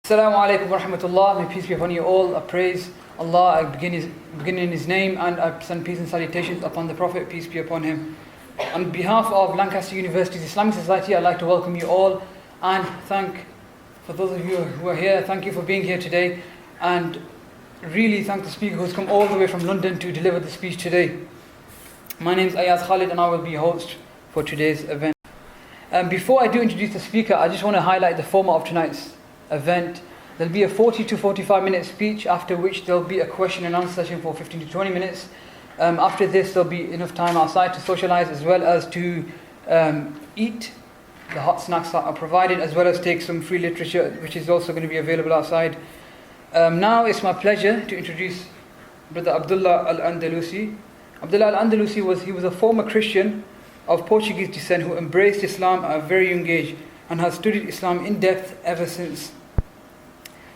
Assalamu alaikum wa rahmatullah. May peace be upon you all. I praise Allah. I begin in His name, and I send peace and salutations upon the Prophet, peace be upon him. On behalf of Lancaster University's Islamic Society, I'd like to welcome you all and for those of you who are here, thank you for being here today, and really thank the speaker who's come all the way from London to deliver the speech today. My name is Ayaz Khalid and I will be your host for today's event. Before I do introduce the speaker, I just want to highlight the format of tonight's event. There'll be a 40 to 45 minute speech, after which there'll be a question and answer session for 15 to 20 minutes. After this, there'll be enough time outside to socialize as well as to eat the hot snacks that are provided, as well as take some free literature which is also going to be available outside. Now it's my pleasure to introduce Brother Abdullah al Andalusi. Abdullah al Andalusi was a former Christian of Portuguese descent who embraced Islam at a very young age and has studied Islam in depth ever since.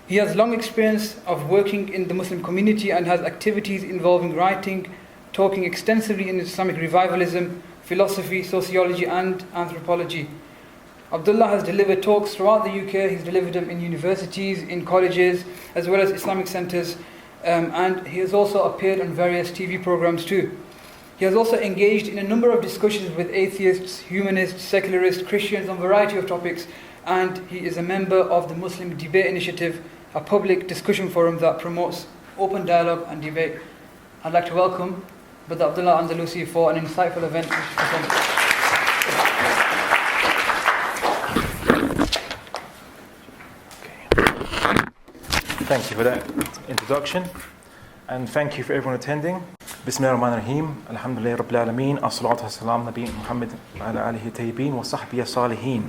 He has long experience of working in the Muslim community and has activities involving writing, talking extensively in Islamic revivalism, philosophy, sociology and anthropology. Abdullah has delivered talks throughout the UK. He's delivered them in universities, in colleges, as well as Islamic centres, and he has also appeared on various TV programs too. He has also engaged in a number of discussions with atheists, humanists, secularists, Christians on a variety of topics, and he is a member of the Muslim Debate Initiative, a public discussion forum that promotes open dialogue and debate. I'd like to welcome Brother Abdullah Andalusi for an insightful event. Thank you for that introduction, and thank you for everyone attending. Bismillah ar-Rahman ar-Rahim, alhamdulillah rabbil alameen, as-salatu was-salam nabi Muhammad wa ala alihi tayyibin wa sahbihi salihin.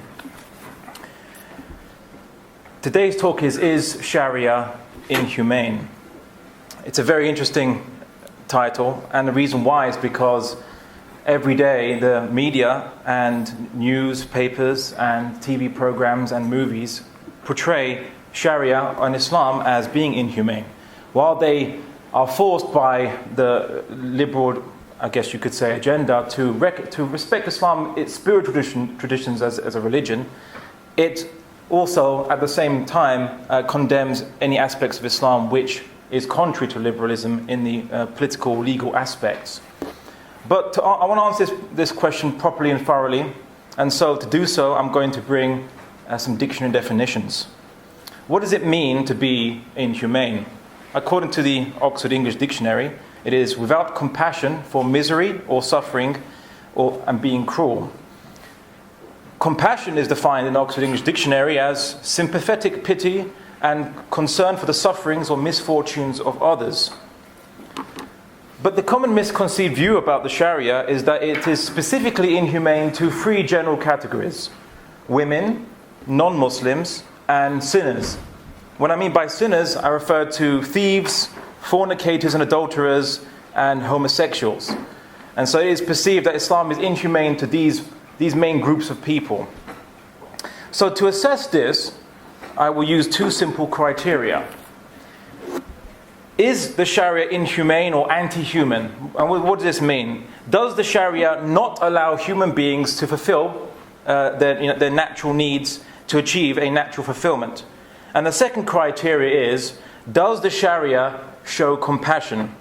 Today's talk is Shariah Inhumane? It's a very interesting title, and the reason why is because every day the media and newspapers and TV programs and movies portray Sharia and Islam as being inhumane, while they are forced by the liberal, I guess you could say, agenda to respect Islam, its spiritual traditions as a religion. It also, at the same time, condemns any aspects of Islam which is contrary to liberalism in the political, legal aspects. But I want to answer this question properly and thoroughly, and so to do so, I'm going to bring some dictionary definitions. What does it mean to be inhumane? According to the Oxford English Dictionary, it is without compassion for misery or suffering and being cruel. Compassion is defined in the Oxford English Dictionary as sympathetic pity and concern for the sufferings or misfortunes of others. But the common misconceived view about the Sharia is that it is specifically inhumane to three general categories: women, non-Muslims, and sinners. When I mean by sinners, I refer to thieves, fornicators and adulterers, and homosexuals. And so it is perceived that Islam is inhumane to these main groups of people. So to assess this, I will use two simple criteria. Is the Sharia inhumane or anti-human? And what does this mean? Does the Sharia not allow human beings to fulfill their natural needs, to achieve a natural fulfillment? And the second criteria is, does the Sharia show compassion?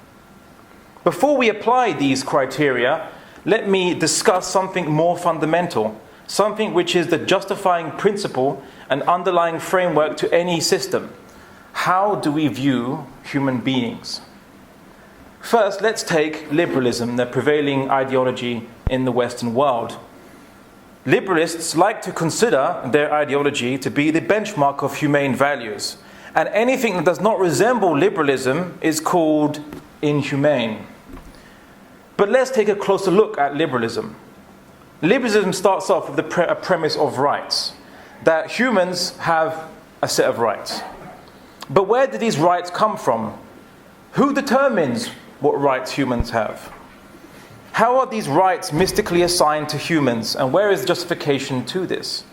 Before we apply these criteria, let me discuss something more fundamental, something which is the justifying principle and underlying framework to any system. How do we view human beings? First, let's take liberalism, the prevailing ideology in the Western world. Liberalists like to consider their ideology to be the benchmark of humane values, and anything that does not resemble liberalism is called inhumane. But let's take a closer look at liberalism. Liberalism starts off with a premise of rights, that humans have a set of rights. But where do these rights come from? Who determines what rights humans have? How are these rights mystically assigned to humans, and where is the justification to this?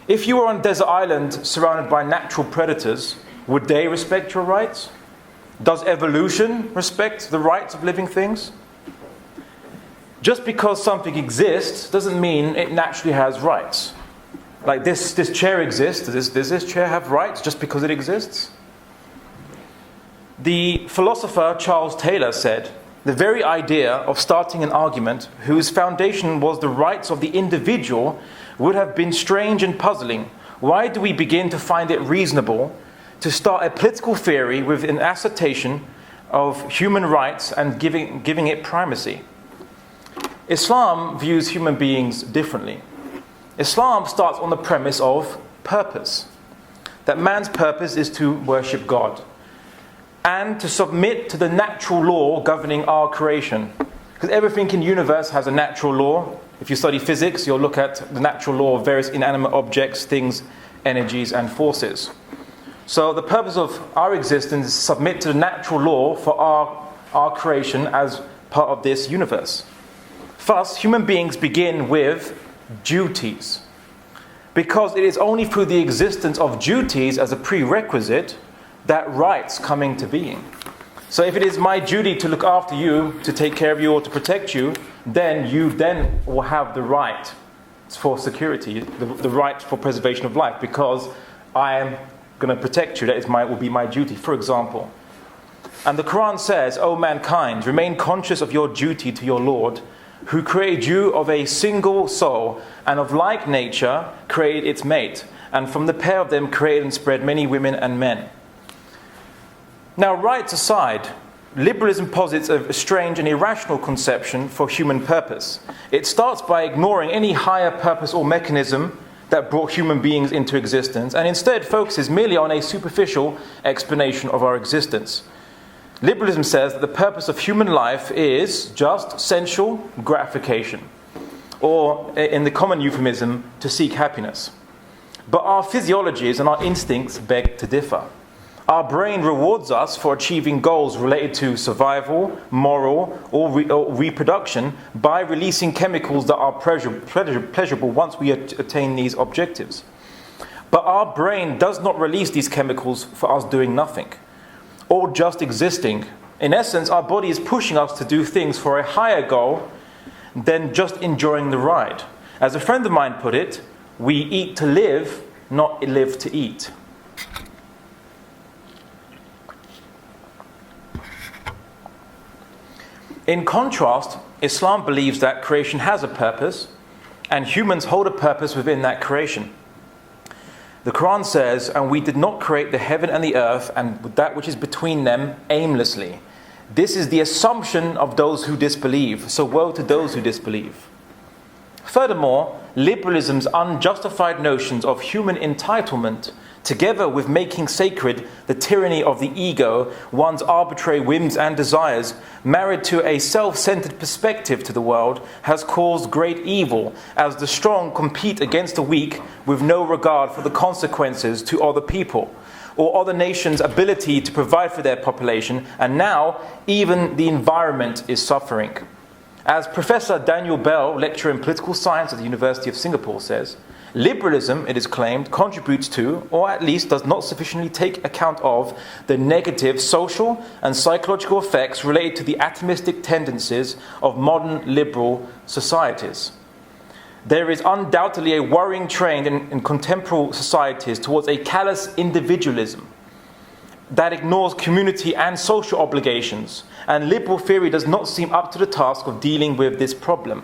If you were on a desert island surrounded by natural predators, would they respect your rights? Does evolution respect the rights of living things? Just because something exists doesn't mean it naturally has rights. Like this chair exists. Does this chair have rights just because it exists? The philosopher Charles Taylor said, the very idea of starting an argument whose foundation was the rights of the individual would have been strange and puzzling. Why do we begin to find it reasonable to start a political theory with an assertion of human rights and giving it primacy? Islam views human beings differently. Islam starts on the premise of purpose, that man's purpose is to worship God and to submit to the natural law governing our creation. Because everything in the universe has a natural law. If you study physics, you'll look at the natural law of various inanimate objects, things, energies, and forces. So the purpose of our existence is to submit to the natural law for our creation as part of this universe. Thus, human beings begin with duties. Because it is only through the existence of duties as a prerequisite that rights come into being. So if it is my duty to look after you, to take care of you, or to protect you, then you then will have the right for security, the right for preservation of life, because I am going to protect you. Will be my duty, for example. And the Quran says, O mankind, remain conscious of your duty to your Lord, who created you of a single soul, and of like nature created its mate, and from the pair of them created and spread many women and men. Now, rights aside, liberalism posits a strange and irrational conception for human purpose. It starts by ignoring any higher purpose or mechanism that brought human beings into existence, and instead focuses merely on a superficial explanation of our existence. Liberalism says that the purpose of human life is just sensual gratification, or in the common euphemism, to seek happiness. But our physiologies and our instincts beg to differ. Our brain rewards us for achieving goals related to survival, moral, or reproduction by releasing chemicals that are pleasurable once we attain these objectives. But our brain does not release these chemicals for us doing nothing, or just existing. In essence, our body is pushing us to do things for a higher goal than just enjoying the ride. As a friend of mine put it, we eat to live, not live to eat. In contrast, Islam believes that creation has a purpose, and humans hold a purpose within that creation. The Quran says, and we did not create the heaven and the earth and that which is between them aimlessly. This is the assumption of those who disbelieve, so woe to those who disbelieve. Furthermore, liberalism's unjustified notions of human entitlement, together with making sacred the tyranny of the ego, one's arbitrary whims and desires, married to a self-centered perspective to the world, has caused great evil, as the strong compete against the weak with no regard for the consequences to other people, or other nations' ability to provide for their population, and now even the environment is suffering. As Professor Daniel Bell, lecturer in political science at the University of Singapore, says, liberalism, it is claimed, contributes to, or at least does not sufficiently take account of, the negative social and psychological effects related to the atomistic tendencies of modern liberal societies. There is undoubtedly a worrying trend in contemporary societies towards a callous individualism that ignores community and social obligations, and liberal theory does not seem up to the task of dealing with this problem.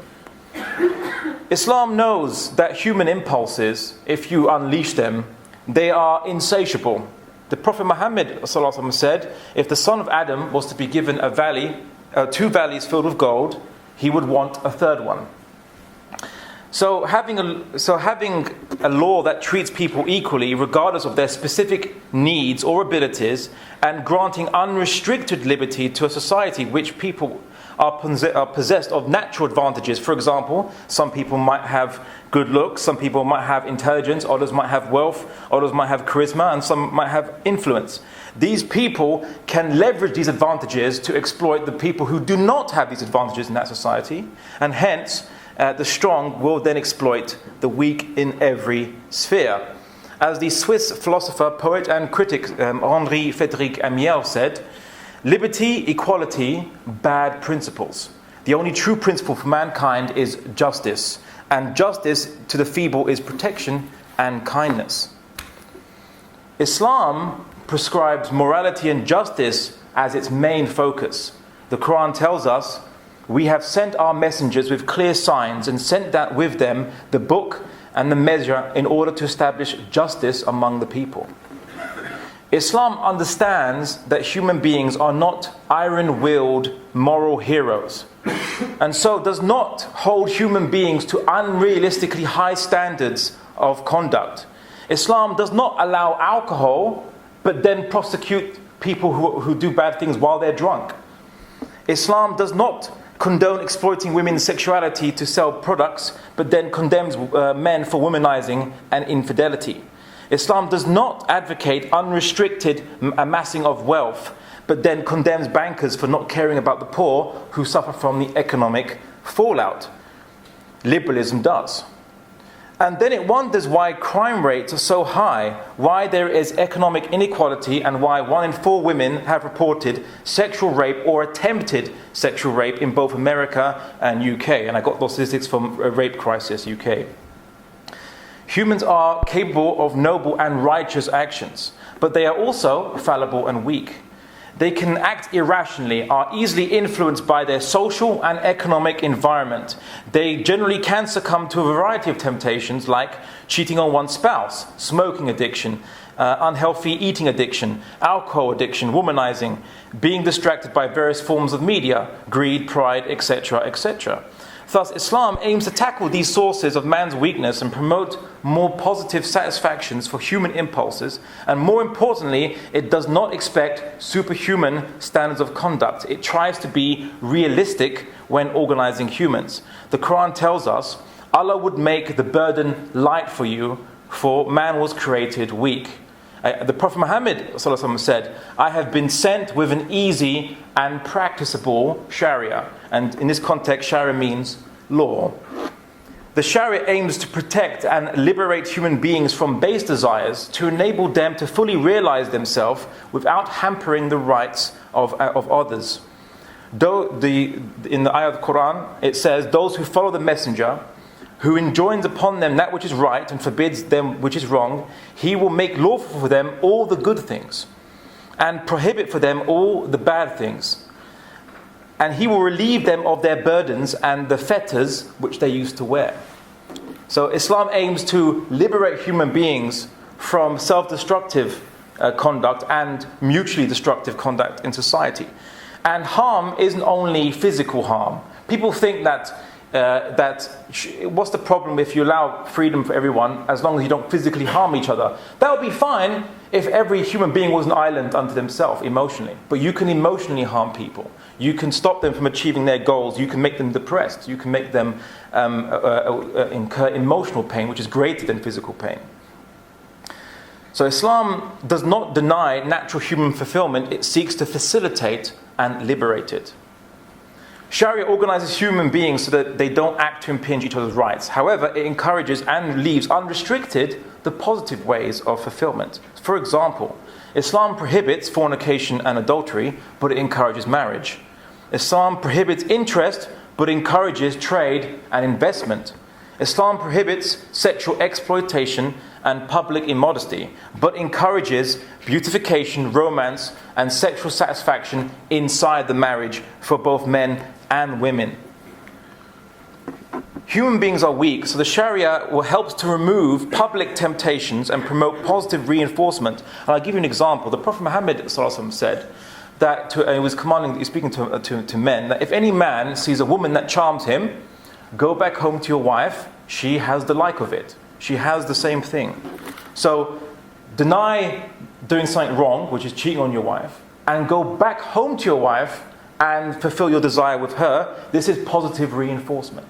Islam knows that human impulses, if you unleash them, they are insatiable. The Prophet Muhammad said, if the son of Adam was to be given a valley, 2 valleys filled with gold, he would want a third one. So having a law that treats people equally, regardless of their specific needs or abilities, and granting unrestricted liberty to a society which people are possessed of natural advantages. For example, some people might have good looks, some people might have intelligence, others might have wealth, others might have charisma, and some might have influence. These people can leverage these advantages to exploit the people who do not have these advantages in that society, and hence the strong will then exploit the weak in every sphere. As the Swiss philosopher, poet and critic Henri Frédéric Amiel said, liberty, equality, bad principles. The only true principle for mankind is justice, and justice to the feeble is protection and kindness. Islam prescribes morality and justice as its main focus. The Quran tells us, "We have sent our messengers with clear signs and sent that with them the book and the measure in order to establish justice among the people." Islam understands that human beings are not iron-willed moral heroes, and so does not hold human beings to unrealistically high standards of conduct. Islam does not allow alcohol, but then prosecute people who do bad things while they're drunk. Islam does not condone exploiting women's sexuality to sell products, but then condemns men for womanizing and infidelity. Islam does not advocate unrestricted amassing of wealth, but then condemns bankers for not caring about the poor who suffer from the economic fallout. Liberalism does. And then it wonders why crime rates are so high, why there is economic inequality, and why 1 in 4 women have reported sexual rape or attempted sexual rape in both America and UK. And I got those statistics from Rape Crisis UK. Humans are capable of noble and righteous actions, but they are also fallible and weak. They can act irrationally, are easily influenced by their social and economic environment. They generally can succumb to a variety of temptations like cheating on one's spouse, smoking addiction, unhealthy eating addiction, alcohol addiction, womanizing, being distracted by various forms of media, greed, pride, etc., etc. Thus, Islam aims to tackle these sources of man's weakness and promote more positive satisfactions for human impulses, and more importantly, it does not expect superhuman standards of conduct. It tries to be realistic when organizing humans. The Quran tells us, Allah would make the burden light for you, for man was created weak. The Prophet Muhammad said, "I have been sent with an easy and practicable Shariah." And in this context, Shariah means law. The Shariah aims to protect and liberate human beings from base desires, to enable them to fully realize themselves without hampering the rights of others. In the ayah of the Quran, it says, "Those who follow the messenger, who enjoins upon them that which is right and forbids them which is wrong, he will make lawful for them all the good things, and prohibit for them all the bad things. And he will relieve them of their burdens and the fetters which they used to wear." So Islam aims to liberate human beings from self-destructive conduct and mutually destructive conduct in society. And harm isn't only physical harm. People think that what's the problem if you allow freedom for everyone as long as you don't physically harm each other? That would be fine if every human being was an island unto themselves emotionally. But you can emotionally harm people. You can stop them from achieving their goals. You can make them depressed. You can make them incur emotional pain, which is greater than physical pain. So Islam does not deny natural human fulfillment. It seeks to facilitate and liberate it. Sharia organizes human beings so that they don't act to impinge each other's rights. However, it encourages and leaves unrestricted the positive ways of fulfillment. For example, Islam prohibits fornication and adultery, but it encourages marriage. Islam prohibits interest, but encourages trade and investment. Islam prohibits sexual exploitation and public immodesty, but encourages beautification, romance, and sexual satisfaction inside the marriage for both men and women. Human beings are weak, so the Sharia helps to remove public temptations and promote positive reinforcement. And I'll give you an example. The Prophet Muhammad said that he was commanding, speaking to men, that if any man sees a woman that charms him, go back home to your wife. She has the like of it. She has the same thing. So deny doing something wrong, which is cheating on your wife, and go back home to your wife and fulfill your desire with her. This is positive reinforcement.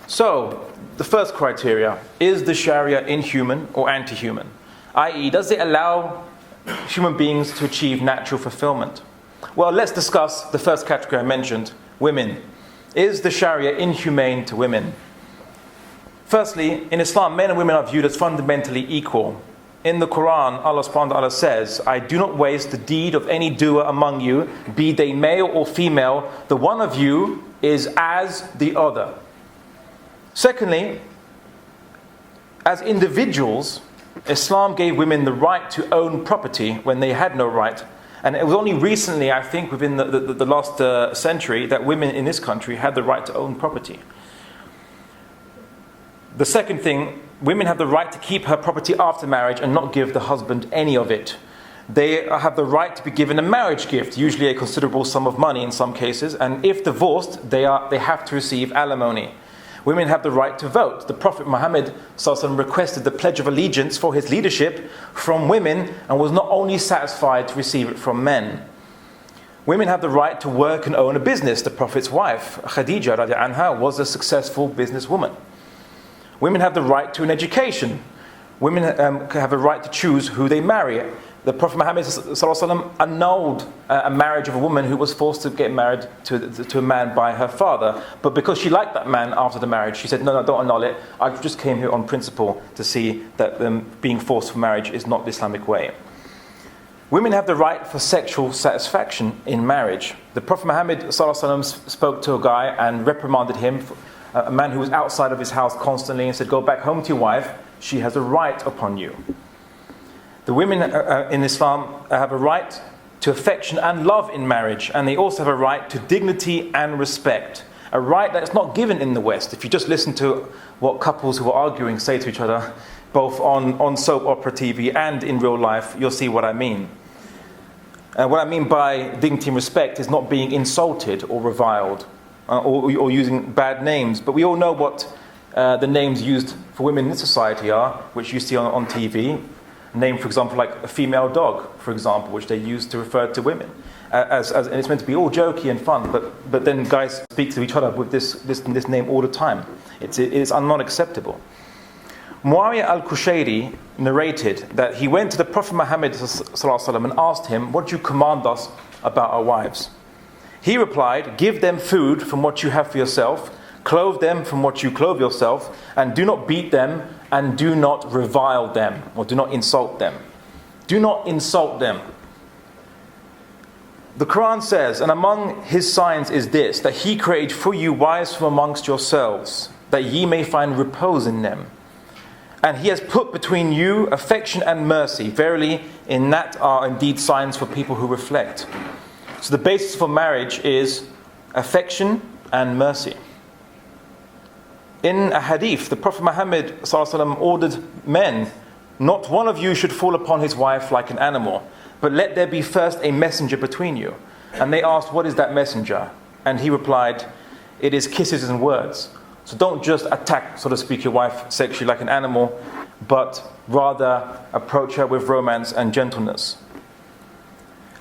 So, the first criteria, is the Sharia inhuman or anti-human? I.e., does it allow human beings to achieve natural fulfillment? Well, let's discuss the first category I mentioned, women. Is the Sharia inhumane to women? Firstly, in Islam, men and women are viewed as fundamentally equal. In the Quran, Allah subhanahu wa ta'ala says, "I do not waste the deed of any doer among you, be they male or female. The one of you is as the other." Secondly, as individuals, Islam gave women the right to own property when they had no right. And it was only recently, I think, within the last century, that women in this country had the right to own property. The second thing, women have the right to keep her property after marriage and not give the husband any of it. They have the right to be given a marriage gift, usually a considerable sum of money in some cases, and if divorced, they have to receive alimony. Women have the right to vote. The Prophet Muhammad requested the Pledge of Allegiance for his leadership from women and was not only satisfied to receive it from men. Women have the right to work and own a business. The Prophet's wife, Khadija radiallahu anha, was a successful businesswoman. Women have the right to an education. Women have a right to choose who they marry. The Prophet Muhammad annulled a marriage of a woman who was forced to get married to a man by her father. But because she liked that man after the marriage, she said, no, don't annul it. I just came here on principle to see that being forced for marriage is not the Islamic way. Women have the right for sexual satisfaction in marriage. The Prophet Muhammad spoke to a guy and reprimanded him, a man who was outside of his house constantly, and said, go back home to your wife, she has a right upon you. The women in Islam have a right to affection and love in marriage, and they also have a right to dignity and respect. A right that is not given in the West. If you just listen to what couples who are arguing say to each other, both on soap opera TV and in real life, you'll see what I mean. What I mean by dignity and respect is not being insulted or reviled or using bad names. But we all know what the names used for women in society are, which you see on TV. Name, for example, like a female dog, for example, which they use to refer to women. And it's meant to be all jokey and fun, but then guys speak to each other with this name all the time. It is not acceptable. Muawiyah al-Qushayri narrated that he went to the Prophet Muhammad and asked him, what do you command us about our wives? He replied, give them food from what you have for yourself, clothe them from what you clothe yourself, and do not beat them, and do not revile them, or do not insult them. Do not insult them. The Quran says, and among his signs is this, that he created for you wives from amongst yourselves, that ye may find repose in them. And he has put between you affection and mercy. Verily, in that are indeed signs for people who reflect. So the basis for marriage is affection and mercy. In a hadith, the Prophet Muhammad ordered men, not one of you should fall upon his wife like an animal, but let there be first a messenger between you. And they asked, what is that messenger? And he replied, it is kisses and words. So don't just attack, so to speak, your wife sexually like an animal, but rather approach her with romance and gentleness.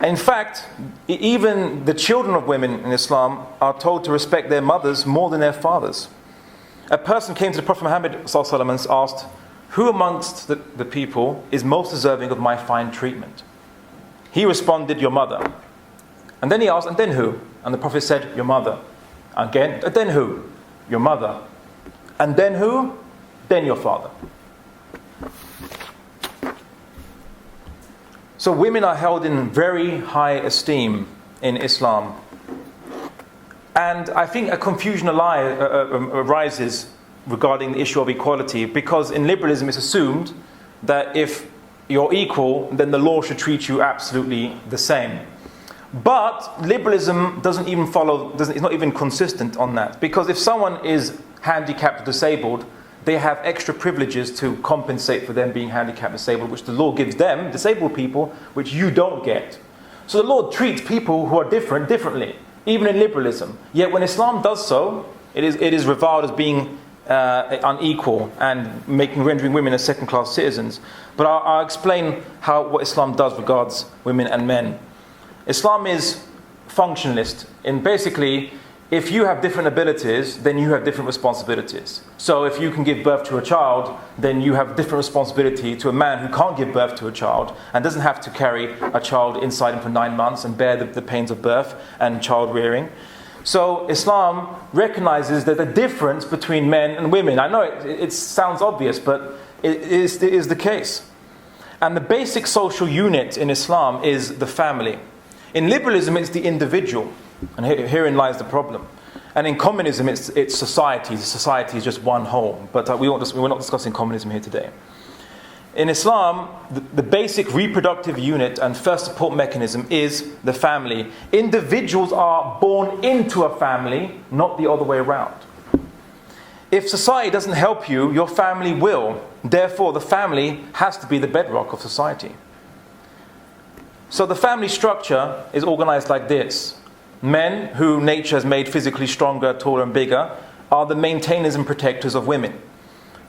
In fact, even the children of women in Islam are told to respect their mothers more than their fathers. A person came to the Prophet Muhammad and asked, who amongst the people is most deserving of my fine treatment? He responded, your mother. And then he asked, and then who? And the Prophet said, your mother. Again, and then who? Your mother. And then who? Then your father. So women are held in very high esteem in Islam. And I think a confusion arises regarding the issue of equality, because in liberalism it's assumed that if you're equal, then the law should treat you absolutely the same. But liberalism doesn't even it's not even consistent on that. Because if someone is handicapped or disabled, they have extra privileges to compensate for them being handicapped or disabled, which the law gives them, disabled people, which you don't get. So the law treats people who are differently, even in liberalism. Yet when Islam does so, it is reviled as being unequal and rendering women as second-class citizens. But I'll explain what Islam does regards women and men. Islam is functionalist, and basically, if you have different abilities, then you have different responsibilities. So if you can give birth to a child, then you have different responsibility to a man who can't give birth to a child and doesn't have to carry a child inside him for 9 months and bear the pains of birth and child rearing. So Islam recognizes that the difference between men and women, I know it sounds obvious, but it is the case. And the basic social unit in Islam is the family. In liberalism, it's the individual. And herein lies the problem. And in communism, it's society. Society is just one whole. But we're not discussing communism here today. In Islam, the basic reproductive unit and first support mechanism is the family. Individuals are born into a family, not the other way around. If society doesn't help you, your family will. Therefore, the family has to be the bedrock of society. So the family structure is organized like this. Men, who nature has made physically stronger, taller and bigger, are the maintainers and protectors of women.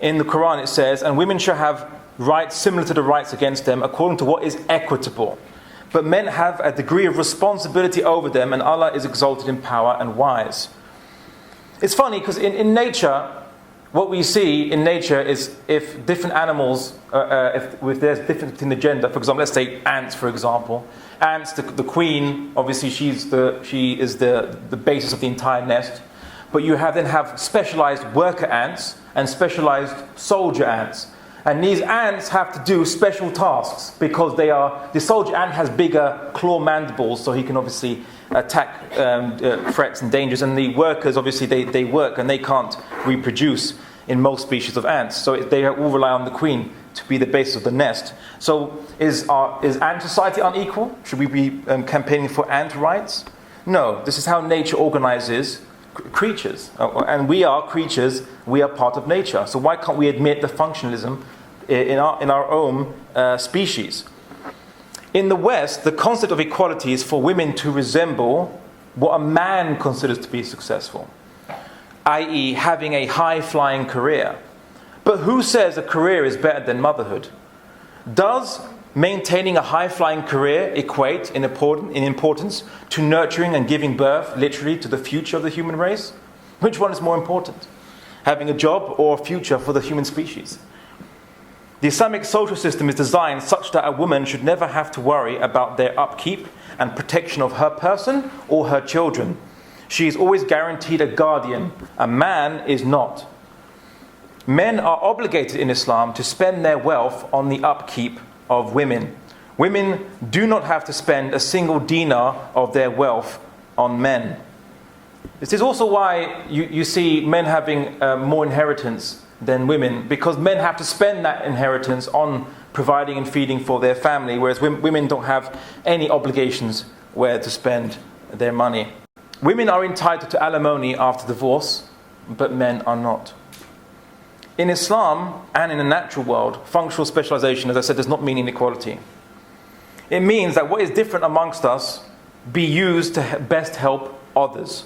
In the Quran it says, and women shall have rights similar to the rights against them according to what is equitable. But men have a degree of responsibility over them, and Allah is exalted in power and wise. It's funny because in nature, what we see in nature is if different animals, if there's difference between the gender, for example, let's say ants, for example. Ants, the queen, obviously she is the basis of the entire nest. But you then have specialized worker ants and specialized soldier ants. And these ants have to do special tasks because the soldier ant has bigger claw mandibles, so he can obviously attack threats and dangers. And the workers, obviously, they work and they can't reproduce in most species of ants. So they all rely on the queen to be the basis of the nest. So is ant society unequal? Should we be campaigning for ant rights? No, this is how nature organizes creatures. And we are creatures, we are part of nature. So why can't we admit the functionalism in our own species? In the West, the concept of equality is for women to resemble what a man considers to be successful, i.e. having a high-flying career. But who says a career is better than motherhood? Does maintaining a high-flying career equate in importance to nurturing and giving birth, literally, to the future of the human race? Which one is more important? Having a job or a future for the human species? The Islamic social system is designed such that a woman should never have to worry about their upkeep and protection of her person or her children. She is always guaranteed a guardian. A man is not. Men are obligated in Islam to spend their wealth on the upkeep of women. Women do not have to spend a single dinar of their wealth on men. This is also why you see men having more inheritance than women, because men have to spend that inheritance on providing and feeding for their family, whereas women don't have any obligations where to spend their money. Women are entitled to alimony after divorce, but men are not. In Islam and in the natural world, functional specialization, as I said, does not mean inequality. It means that what is different amongst us be used to best help others.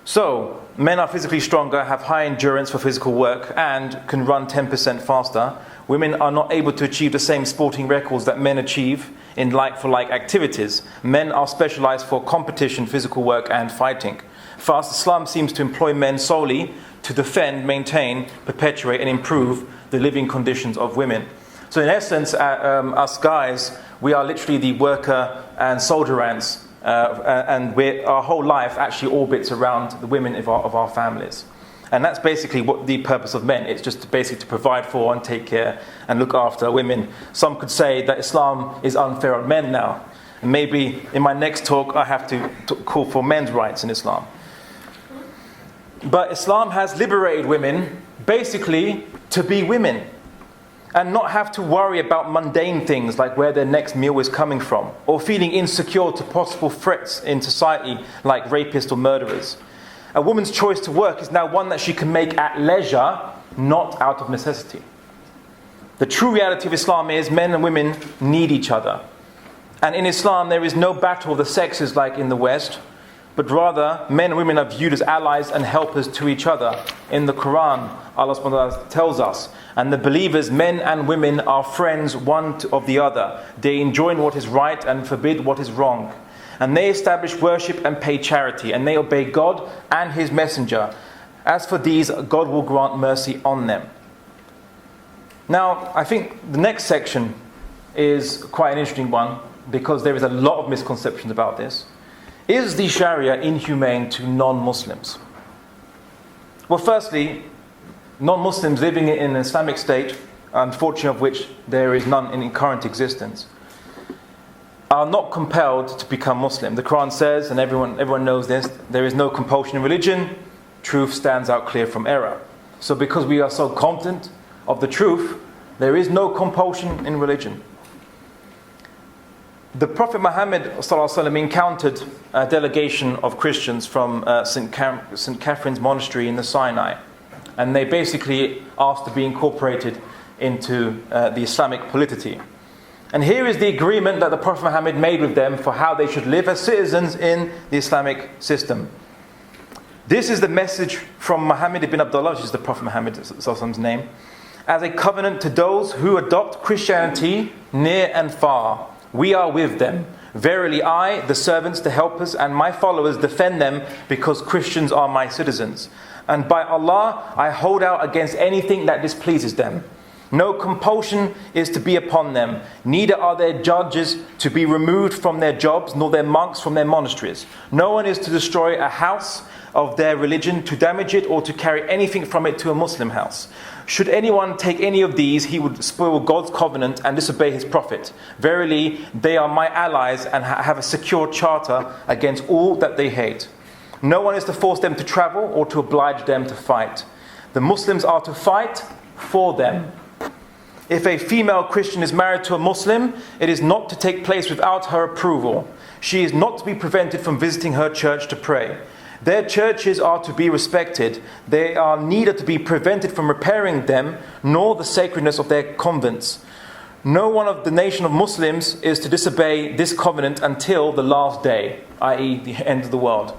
So, men are physically stronger, have high endurance for physical work, and can run 10% faster. Women are not able to achieve the same sporting records that men achieve in like-for-like activities. Men are specialized for competition, physical work, and fighting. Thus, Islam seems to employ men solely to defend, maintain, perpetuate, and improve the living conditions of women. So in essence, us guys, we are literally the worker and soldier ants, and our whole life actually orbits around the women of our families. And that's basically what the purpose of men. It's just basically to provide for and take care and look after women. Some could say that Islam is unfair on men now. And maybe in my next talk I have to call for men's rights in Islam. But Islam has liberated women basically to be women and not have to worry about mundane things like where their next meal is coming from, or feeling insecure to possible threats in society like rapists or murderers. A woman's choice to work is now one that she can make at leisure, not out of necessity. The true reality of Islam is men and women need each other. And in Islam there is no battle of the sexes like in the West, but rather men and women are viewed as allies and helpers to each other. In the Quran, Allah subhanahu wa ta'ala tells us, and the believers, men and women, are friends one of the other. They enjoin what is right and forbid what is wrong. And they establish worship and pay charity, and they obey God and His Messenger. As for these, God will grant mercy on them. Now, I think the next section is quite an interesting one, because there is a lot of misconceptions about this. Is the Sharia inhumane to non-Muslims? Well, firstly, non-Muslims living in an Islamic state, unfortunately of which there is none in current existence, are not compelled to become Muslim. The Quran says, and everyone knows this, there is no compulsion in religion. Truth stands out clear from error. So because we are so confident of the truth, there is no compulsion in religion. The Prophet Muhammad ﷺ encountered a delegation of Christians from St. Catherine's Monastery in the Sinai. And they basically asked to be incorporated into the Islamic polity. And here is the agreement that the Prophet Muhammad made with them for how they should live as citizens in the Islamic system. This is the message from Muhammad ibn Abdullah, which is the Prophet Muhammad's name, as a covenant to those who adopt Christianity near and far. We are with them. Verily I, the servants, the helpers, and my followers defend them because Christians are my citizens. And by Allah, I hold out against anything that displeases them. No compulsion is to be upon them. Neither are their judges to be removed from their jobs, nor their monks from their monasteries. No one is to destroy a house of their religion, to damage it, or to carry anything from it to a Muslim house. Should anyone take any of these, he would spoil God's covenant and disobey his prophet. Verily, they are my allies and have a secure charter against all that they hate. No one is to force them to travel or to oblige them to fight. The Muslims are to fight for them. If a female Christian is married to a Muslim, it is not to take place without her approval. She is not to be prevented from visiting her church to pray. Their churches are to be respected. They are neither to be prevented from repairing them, nor the sacredness of their convents. No one of the nation of Muslims is to disobey this covenant until the last day, i.e. the end of the world.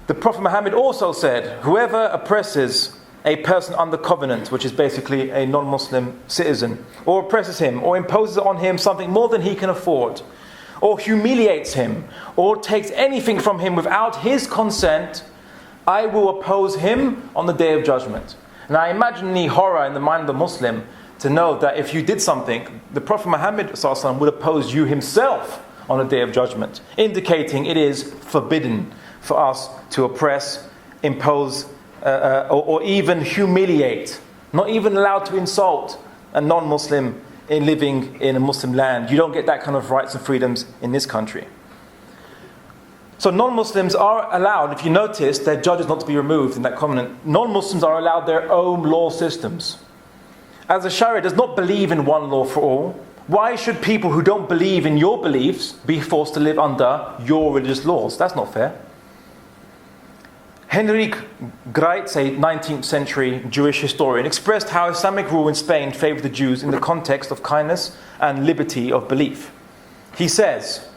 The Prophet Muhammad also said, whoever oppresses a person under covenant, which is basically a non-Muslim citizen, or oppresses him, or imposes on him something more than he can afford, or humiliates him, or takes anything from him without his consent, I will oppose him on the day of judgment. And I imagine the horror in the mind of the Muslim to know that if you did something, the Prophet Muhammad ﷺ would oppose you himself on the day of judgment, indicating it is forbidden for us to oppress, impose, or even humiliate, not even allowed to insult a non-Muslim in living in a Muslim land. You don't get that kind of rights and freedoms in this country. So non-Muslims are allowed, if you notice, their judges not to be removed in that covenant. Non-Muslims are allowed their own law systems. As the Shariah does not believe in one law for all, why should people who don't believe in your beliefs be forced to live under your religious laws? That's not fair. Henrik Greitz, a 19th century Jewish historian, expressed how Islamic rule in Spain favored the Jews in the context of kindness and liberty of belief. He says,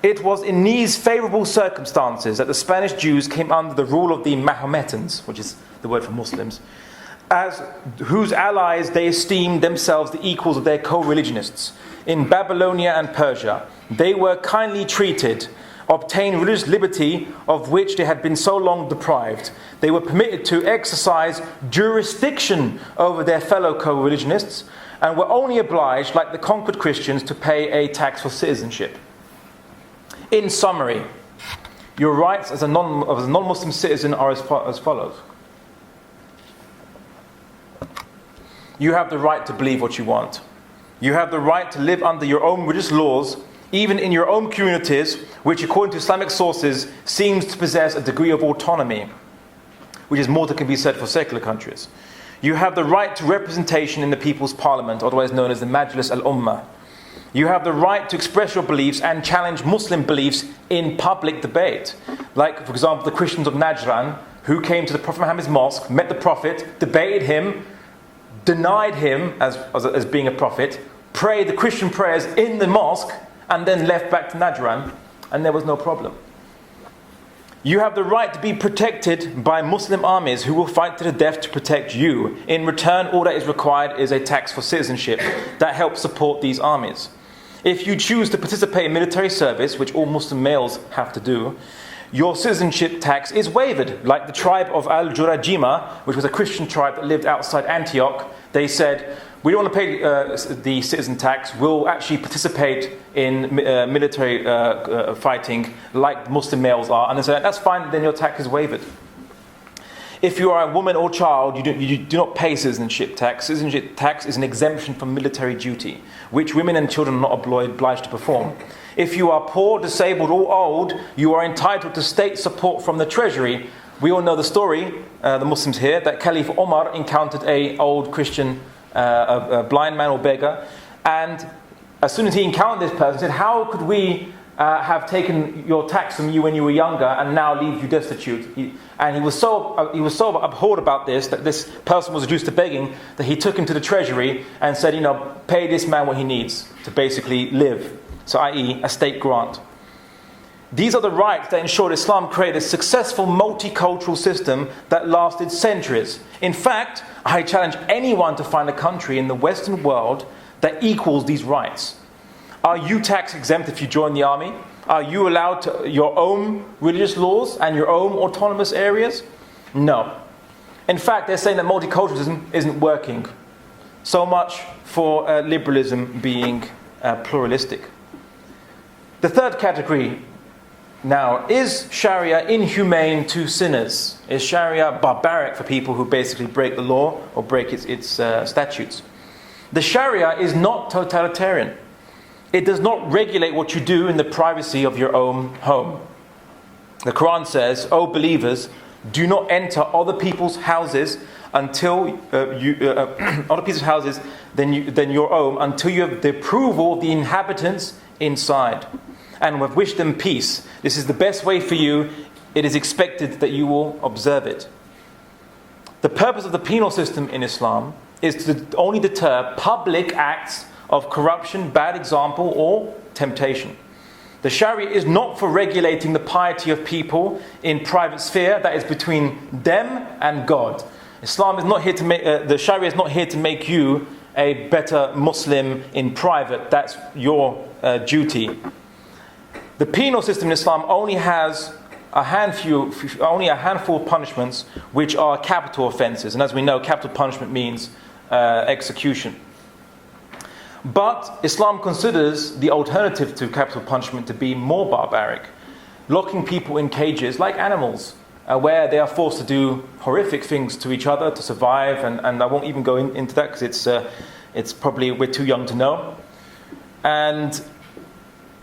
it was in these favorable circumstances that the Spanish Jews came under the rule of the Mahometans, which is the word for Muslims, as whose allies they esteemed themselves the equals of their co-religionists. In Babylonia and Persia, they were kindly treated, obtained religious liberty of which they had been so long deprived. They were permitted to exercise jurisdiction over their fellow co-religionists and were only obliged, like the conquered Christians, to pay a tax for citizenship. In summary, your rights as a non-Muslim citizen are as follows. You have the right to believe what you want. You have the right to live under your own religious laws, even in your own communities, which according to Islamic sources seems to possess a degree of autonomy, which is more than can be said for secular countries. You have the right to representation in the People's Parliament, otherwise known as the Majlis al-Ummah. You have the right to express your beliefs and challenge Muslim beliefs in public debate. Like, for example, the Christians of Najran, who came to the Prophet Muhammad's mosque, met the Prophet, debated him, denied him as being a prophet, prayed the Christian prayers in the mosque, and then left back to Najran, and there was no problem. You have the right to be protected by Muslim armies who will fight to the death to protect you. In return, all that is required is a tax for citizenship that helps support these armies. If you choose to participate in military service, which all Muslim males have to do, your citizenship tax is waived. Like the tribe of Al-Jurajima, which was a Christian tribe that lived outside Antioch, they said, we don't want to pay the citizen tax, we'll actually participate in military fighting like Muslim males are. And they said, that's fine, then your tax is waived. If you are a woman or child, you do not pay citizenship tax. Citizenship tax is an exemption from military duty, which women and children are not obliged to perform. If you are poor, disabled, or old, you are entitled to state support from the treasury. We all know the story, the Muslims here, that Caliph Omar encountered an old Christian, a blind man or beggar, and as soon as he encountered this person, he said, "How could we have taken your tax from you when you were younger and now leave you destitute?" And he was so abhorred about this, that this person was reduced to begging, that he took him to the treasury and said, pay this man what he needs to basically live. So i.e. a state grant. These are the rights that ensured Islam created a successful multicultural system that lasted centuries. In fact, I challenge anyone to find a country in the Western world that equals these rights. Are you tax exempt if you join the army? Are you allowed your own religious laws and your own autonomous areas? No. In fact, they're saying that multiculturalism isn't working. So much for liberalism being pluralistic. The third category now, is Sharia inhumane to sinners? Is Sharia barbaric for people who basically break the law or break its statutes? The Sharia is not totalitarian. It does not regulate what you do in the privacy of your own home. The Quran says, "O believers, do not enter other people's houses until other people's houses than your own, until you have the approval of the inhabitants inside, and have wished them peace. This is the best way for you. It is expected that you will observe it." The purpose of the penal system in Islam is to only deter public acts of corruption, bad example, or temptation. The Sharia is not for regulating the piety of people in private sphere that is between them and God. Islam is not here to make the Sharia is not here to make you a better Muslim in private. That's your duty. The penal system in Islam only has a handful of punishments which are capital offences, and as we know, capital punishment means execution. But Islam considers the alternative to capital punishment to be more barbaric, locking people in cages like animals, where they are forced to do horrific things to each other to survive, and I won't even go into that because it's probably we're too young to know. And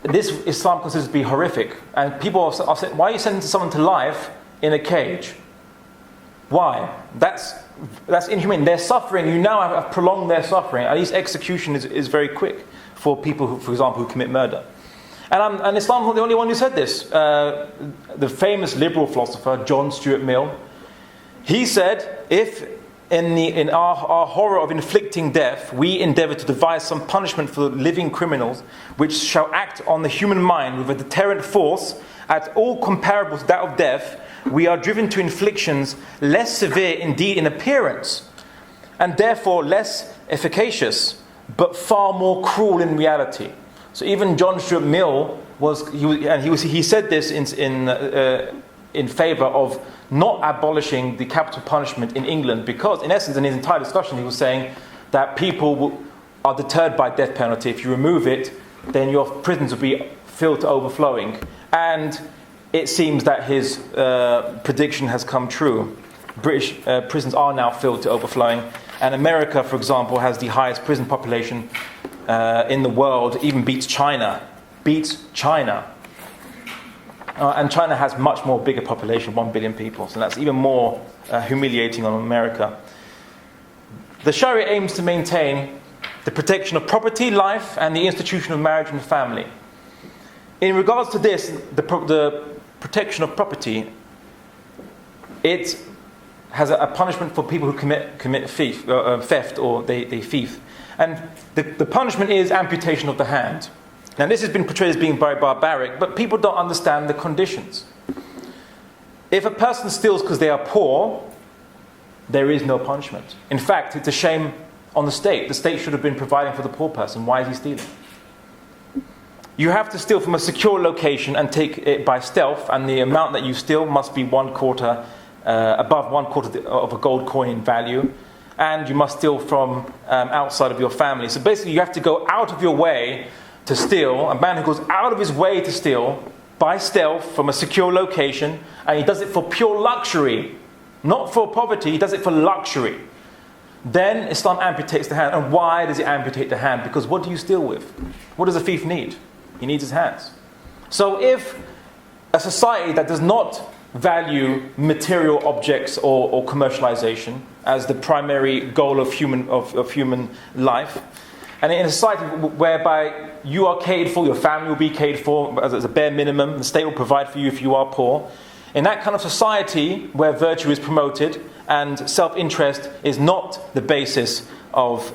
this Islam considers to be horrific, and people are saying, "Why are you sentencing someone to life in a cage? Why? That's inhumane. They're suffering. You now have prolonged their suffering. At least execution is very quick for people who, for example, who commit murder." And Islam is not the only one who said this. The famous liberal philosopher John Stuart Mill, he said, "If in our horror of inflicting death, we endeavour to devise some punishment for living criminals, which shall act on the human mind with a deterrent force at all comparable to that of death, we are driven to inflictions less severe indeed in appearance, and therefore less efficacious, but far more cruel in reality." So even John Stuart Mill he said this in favour of not abolishing the capital punishment in England, because in essence in his entire discussion he was saying that people are deterred by death penalty. If you remove it, then your prisons will be filled to overflowing. And it seems that his prediction has come true. British prisons are now filled to overflowing, and America, for example, has the highest prison population in the world, even beats China. And China has much more bigger population, 1 billion people, so that's even more humiliating on America. The Sharia aims to maintain the protection of property, life, and the institution of marriage and family. In regards to this, the protection of property, it has a punishment for people who commit theft or they thief. And the punishment is amputation of the hand. Now this has been portrayed as being very barbaric, but people don't understand the conditions. If a person steals because they are poor, there is no punishment. In fact, it's a shame on the state. The state should have been providing for the poor person. Why is he stealing? You have to steal from a secure location and take it by stealth, and the amount that you steal must be above 1/4 of a gold coin in value, and you must steal from outside of your family. So basically you have to go out of your way to steal. A man who goes out of his way to steal by stealth from a secure location, and he does it for pure luxury, not for poverty, he does it for luxury, then Islam amputates the hand. And why does it amputate the hand? Because what do you steal with? What does a thief need? He needs his hands. So if a society that does not value material objects or commercialization as the primary goal of human life, and in a society whereby you are catered for, your family will be catered for as a bare minimum, the state will provide for you if you are poor, in that kind of society where virtue is promoted and self-interest is not the basis of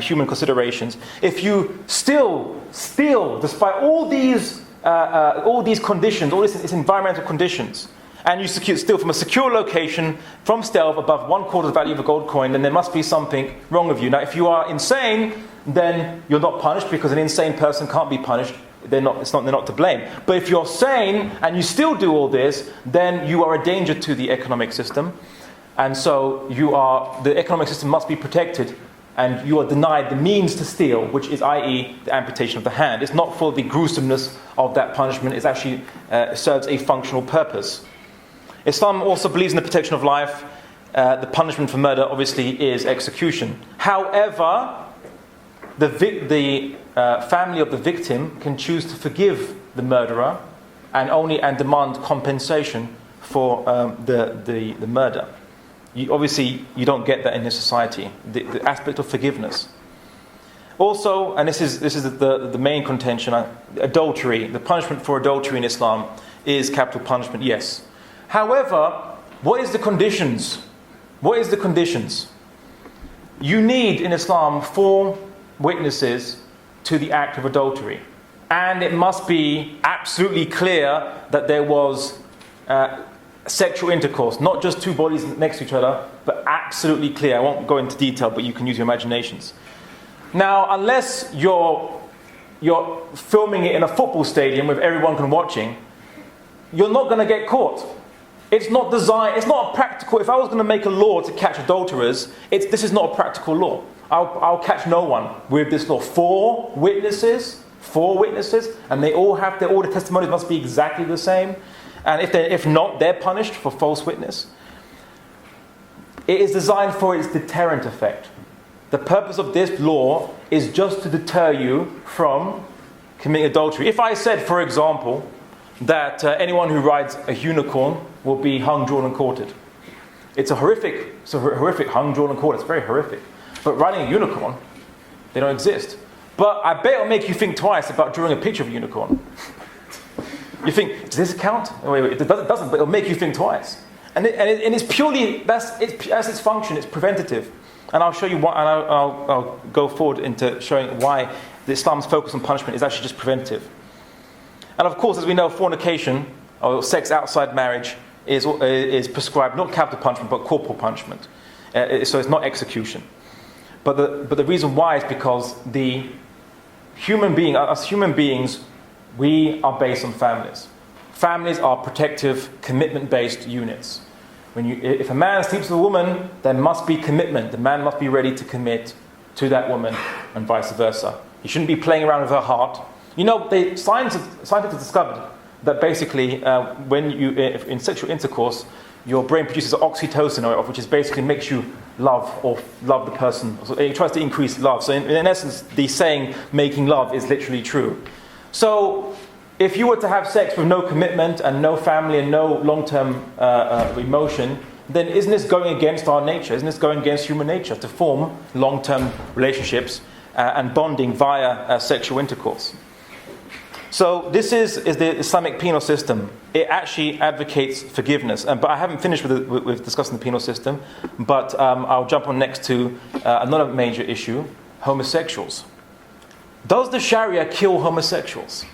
human considerations, if you still steal despite all these conditions, all these environmental conditions, and you steal from a secure location, from stealth, above 1/4 the value of a gold coin, then there must be something wrong with you. Now, if you are insane, then you're not punished, because an insane person can't be punished. They're not to blame. But if you're sane and you still do all this, then you are a danger to the economic system, and so the economic system must be protected, and you are denied the means to steal, which is, i.e., the amputation of the hand. It's not for the gruesomeness of that punishment. It actually serves a functional purpose. Islam also believes in the protection of life. The punishment for murder, obviously, is execution. However, the family of the victim can choose to forgive the murderer and demand compensation for the murder. Obviously, you don't get that in this society. The aspect of forgiveness. Also, and this is the main contention, adultery. The punishment for adultery in Islam is capital punishment. Yes. However, what is the conditions? What is the conditions? You need in Islam 4 witnesses to the act of adultery, and it must be absolutely clear that there was sexual intercourse, not just 2 bodies next to each other, but absolutely clear. I won't go into detail, but you can use your imaginations. Now, unless you're filming it in a football stadium with everyone watching, you're not going to get caught. It's not designed. It's not a practical. If I was going to make a law to catch adulterers, this is not a practical law. I'll catch no one with this law. 4 witnesses, and all the testimonies must be exactly the same. And if not, they're punished for false witness. It is designed for its deterrent effect. The purpose of this law is just to deter you from committing adultery. If I said, for example, that anyone who rides a unicorn will be hung, drawn, and quartered, it's a horrific hung, drawn, and quartered. It's very horrific. But riding a unicorn, they don't exist. But I bet it'll make you think twice about drawing a picture of a unicorn. You think, does this count? Oh, wait, it doesn't, but it'll make you think twice. And it's purely, that's its function, it's preventative. And I'll show you why, and I'll go forward into showing why the Islam's focus on punishment is actually just preventive. And of course, as we know, fornication, or sex outside marriage, is prescribed not capital punishment, but corporal punishment. So it's not execution. But the reason why is because us human beings, we are based on families. Families are protective, commitment-based units. If a man sleeps with a woman, there must be commitment. The man must be ready to commit to that woman, and vice versa. He shouldn't be playing around with her heart. You know, scientists have discovered that basically, in sexual intercourse, your brain produces oxytocin, which is basically makes you love the person. So it tries to increase love. So in essence, the saying "making love" is literally true. So if you were to have sex with no commitment and no family and no long-term emotion, then isn't this going against our nature? Isn't this going against human nature to form long-term relationships and bonding via sexual intercourse? So this is the Islamic penal system. It actually advocates forgiveness. But I haven't finished with discussing the penal system, but I'll jump on next to another major issue, homosexuals. Does the Sharia kill homosexuals?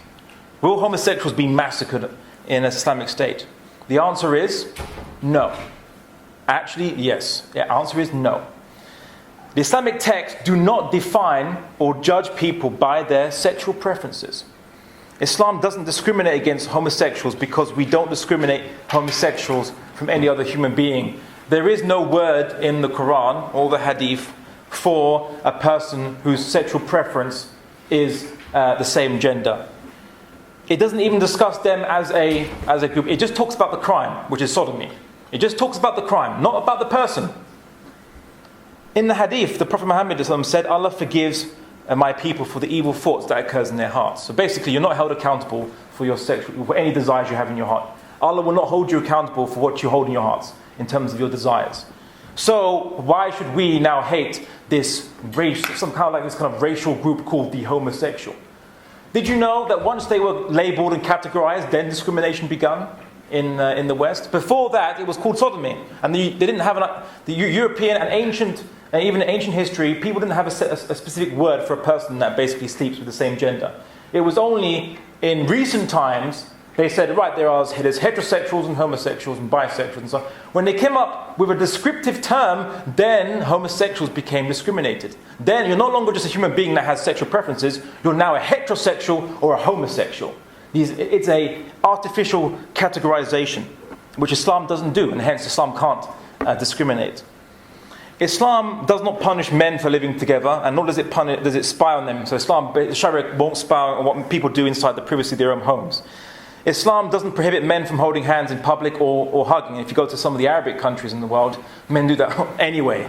Will homosexuals be massacred in an Islamic state? The answer is no. Actually, yes. The answer is no. The Islamic texts do not define or judge people by their sexual preferences. Islam doesn't discriminate against homosexuals because we don't discriminate homosexuals from any other human being. There is no word in the Quran or the Hadith for a person whose sexual preference is the same gender. It doesn't even discuss them as a group. It just talks about the crime, which is sodomy. It just talks about the crime, not about the person. In the hadith, the Prophet Muhammad said, Allah forgives my people for the evil thoughts that occurs in their hearts. So basically, you're not held accountable for for any desires you have in your heart. Allah will not hold you accountable for what you hold in your hearts in terms of your desires. So why should we now hate this race, some kind of racial group called the homosexual? Did you know that once they were labelled and categorized, then discrimination began in the West? Before that, it was called sodomy, and they didn't have the European and ancient, and even in ancient history, people didn't have a specific word for a person that basically sleeps with the same gender. It was only in recent times they said, right, there's heterosexuals and homosexuals and bisexuals and so on. When they came up with a descriptive term, then homosexuals became discriminated. Then you're no longer just a human being that has sexual preferences, you're now a heterosexual or a homosexual. It's a artificial categorization, which Islam doesn't do, and hence Islam can't discriminate. Islam does not punish men for living together, and nor does it spy on them. So Sharia won't spy on what people do inside the privacy of their own homes. Islam doesn't prohibit men from holding hands in public or hugging. If you go to some of the Arabic countries in the world, men do that anyway.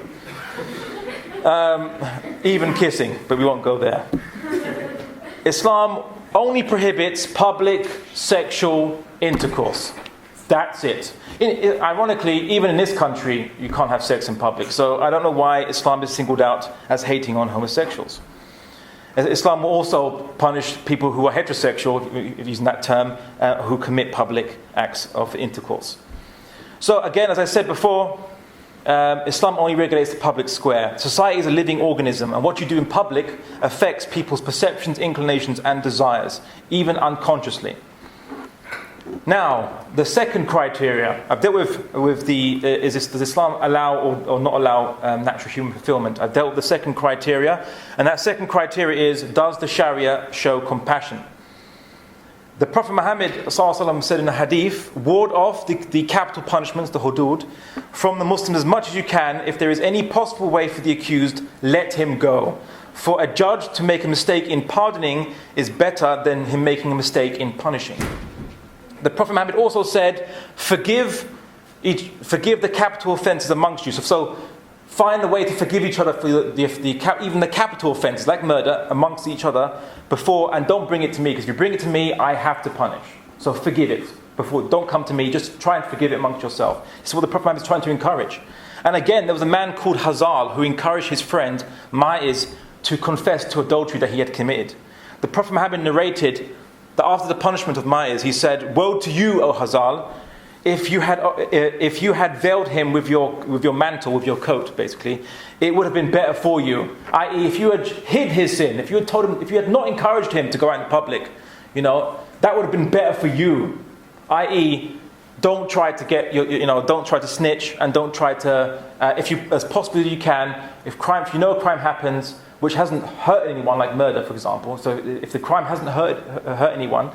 Even kissing, but we won't go there. Islam only prohibits public sexual intercourse. That's it. Ironically, even in this country, you can't have sex in public. So I don't know why Islam is singled out as hating on homosexuals. Islam will also punish people who are heterosexual, using that term, who commit public acts of intercourse. So again, as I said before, Islam only regulates the public square. Society is a living organism, and what you do in public affects people's perceptions, inclinations, and desires, even unconsciously. Now, the second criteria I've dealt with does Islam allow or not allow natural human fulfillment? I've dealt with the second criteria, and that second criteria is, does the Sharia show compassion? The Prophet Muhammad ﷺ said in a hadith, ward off the capital punishments, the hudud, from the Muslims as much as you can. If there is any possible way for the accused, let him go. For a judge to make a mistake in pardoning is better than him making a mistake in punishing. The Prophet Muhammad also said, forgive the capital offences amongst you. So find a way to forgive each other for even the capital offences, like murder, amongst each other before, and don't bring it to me, because if you bring it to me, I have to punish. So forgive it before. Don't come to me. Just try and forgive it amongst yourself. This is what the Prophet Muhammad is trying to encourage. And again, there was a man called Hazal who encouraged his friend Ma'iz to confess to adultery that he had committed. The Prophet Muhammad narrated that after the punishment of Ma'iz, he said, "Woe to you, O Hazal, if you had veiled him with your mantle, with your coat, basically, it would have been better for you. I.e., if you had hid his sin, if you had not encouraged him to go out in public, that would have been better for you. I.e., don't try to don't try to snitch, and don't try to, if you, as possibly you can, if crime happens, which hasn't hurt anyone, like murder, for example. So if the crime hasn't hurt anyone,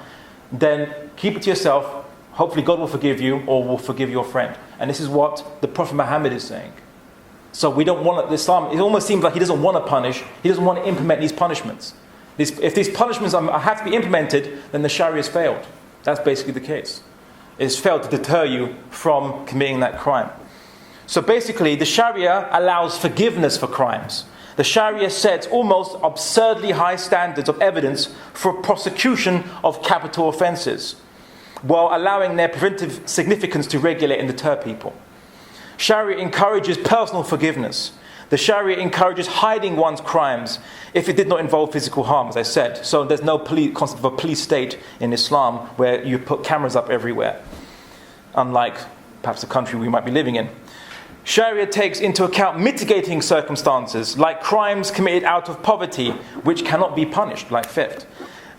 then keep it to yourself. Hopefully God will forgive you, or will forgive your friend." And this is what the Prophet Muhammad is saying. So we don't want Islam. It almost seems like he doesn't want to punish. He doesn't want to implement these punishments. If these punishments have to be implemented, then the Sharia has failed. That's basically the case. It's failed to deter you from committing that crime. So basically, the Sharia allows forgiveness for crimes. The Sharia sets almost absurdly high standards of evidence for prosecution of capital offences, while allowing their preventive significance to regulate and deter people. Sharia encourages personal forgiveness. The Sharia encourages hiding one's crimes if it did not involve physical harm, as I said. So there's no concept of a police state in Islam where you put cameras up everywhere, unlike perhaps the country we might be living in. Sharia takes into account mitigating circumstances, like crimes committed out of poverty, which cannot be punished, like theft.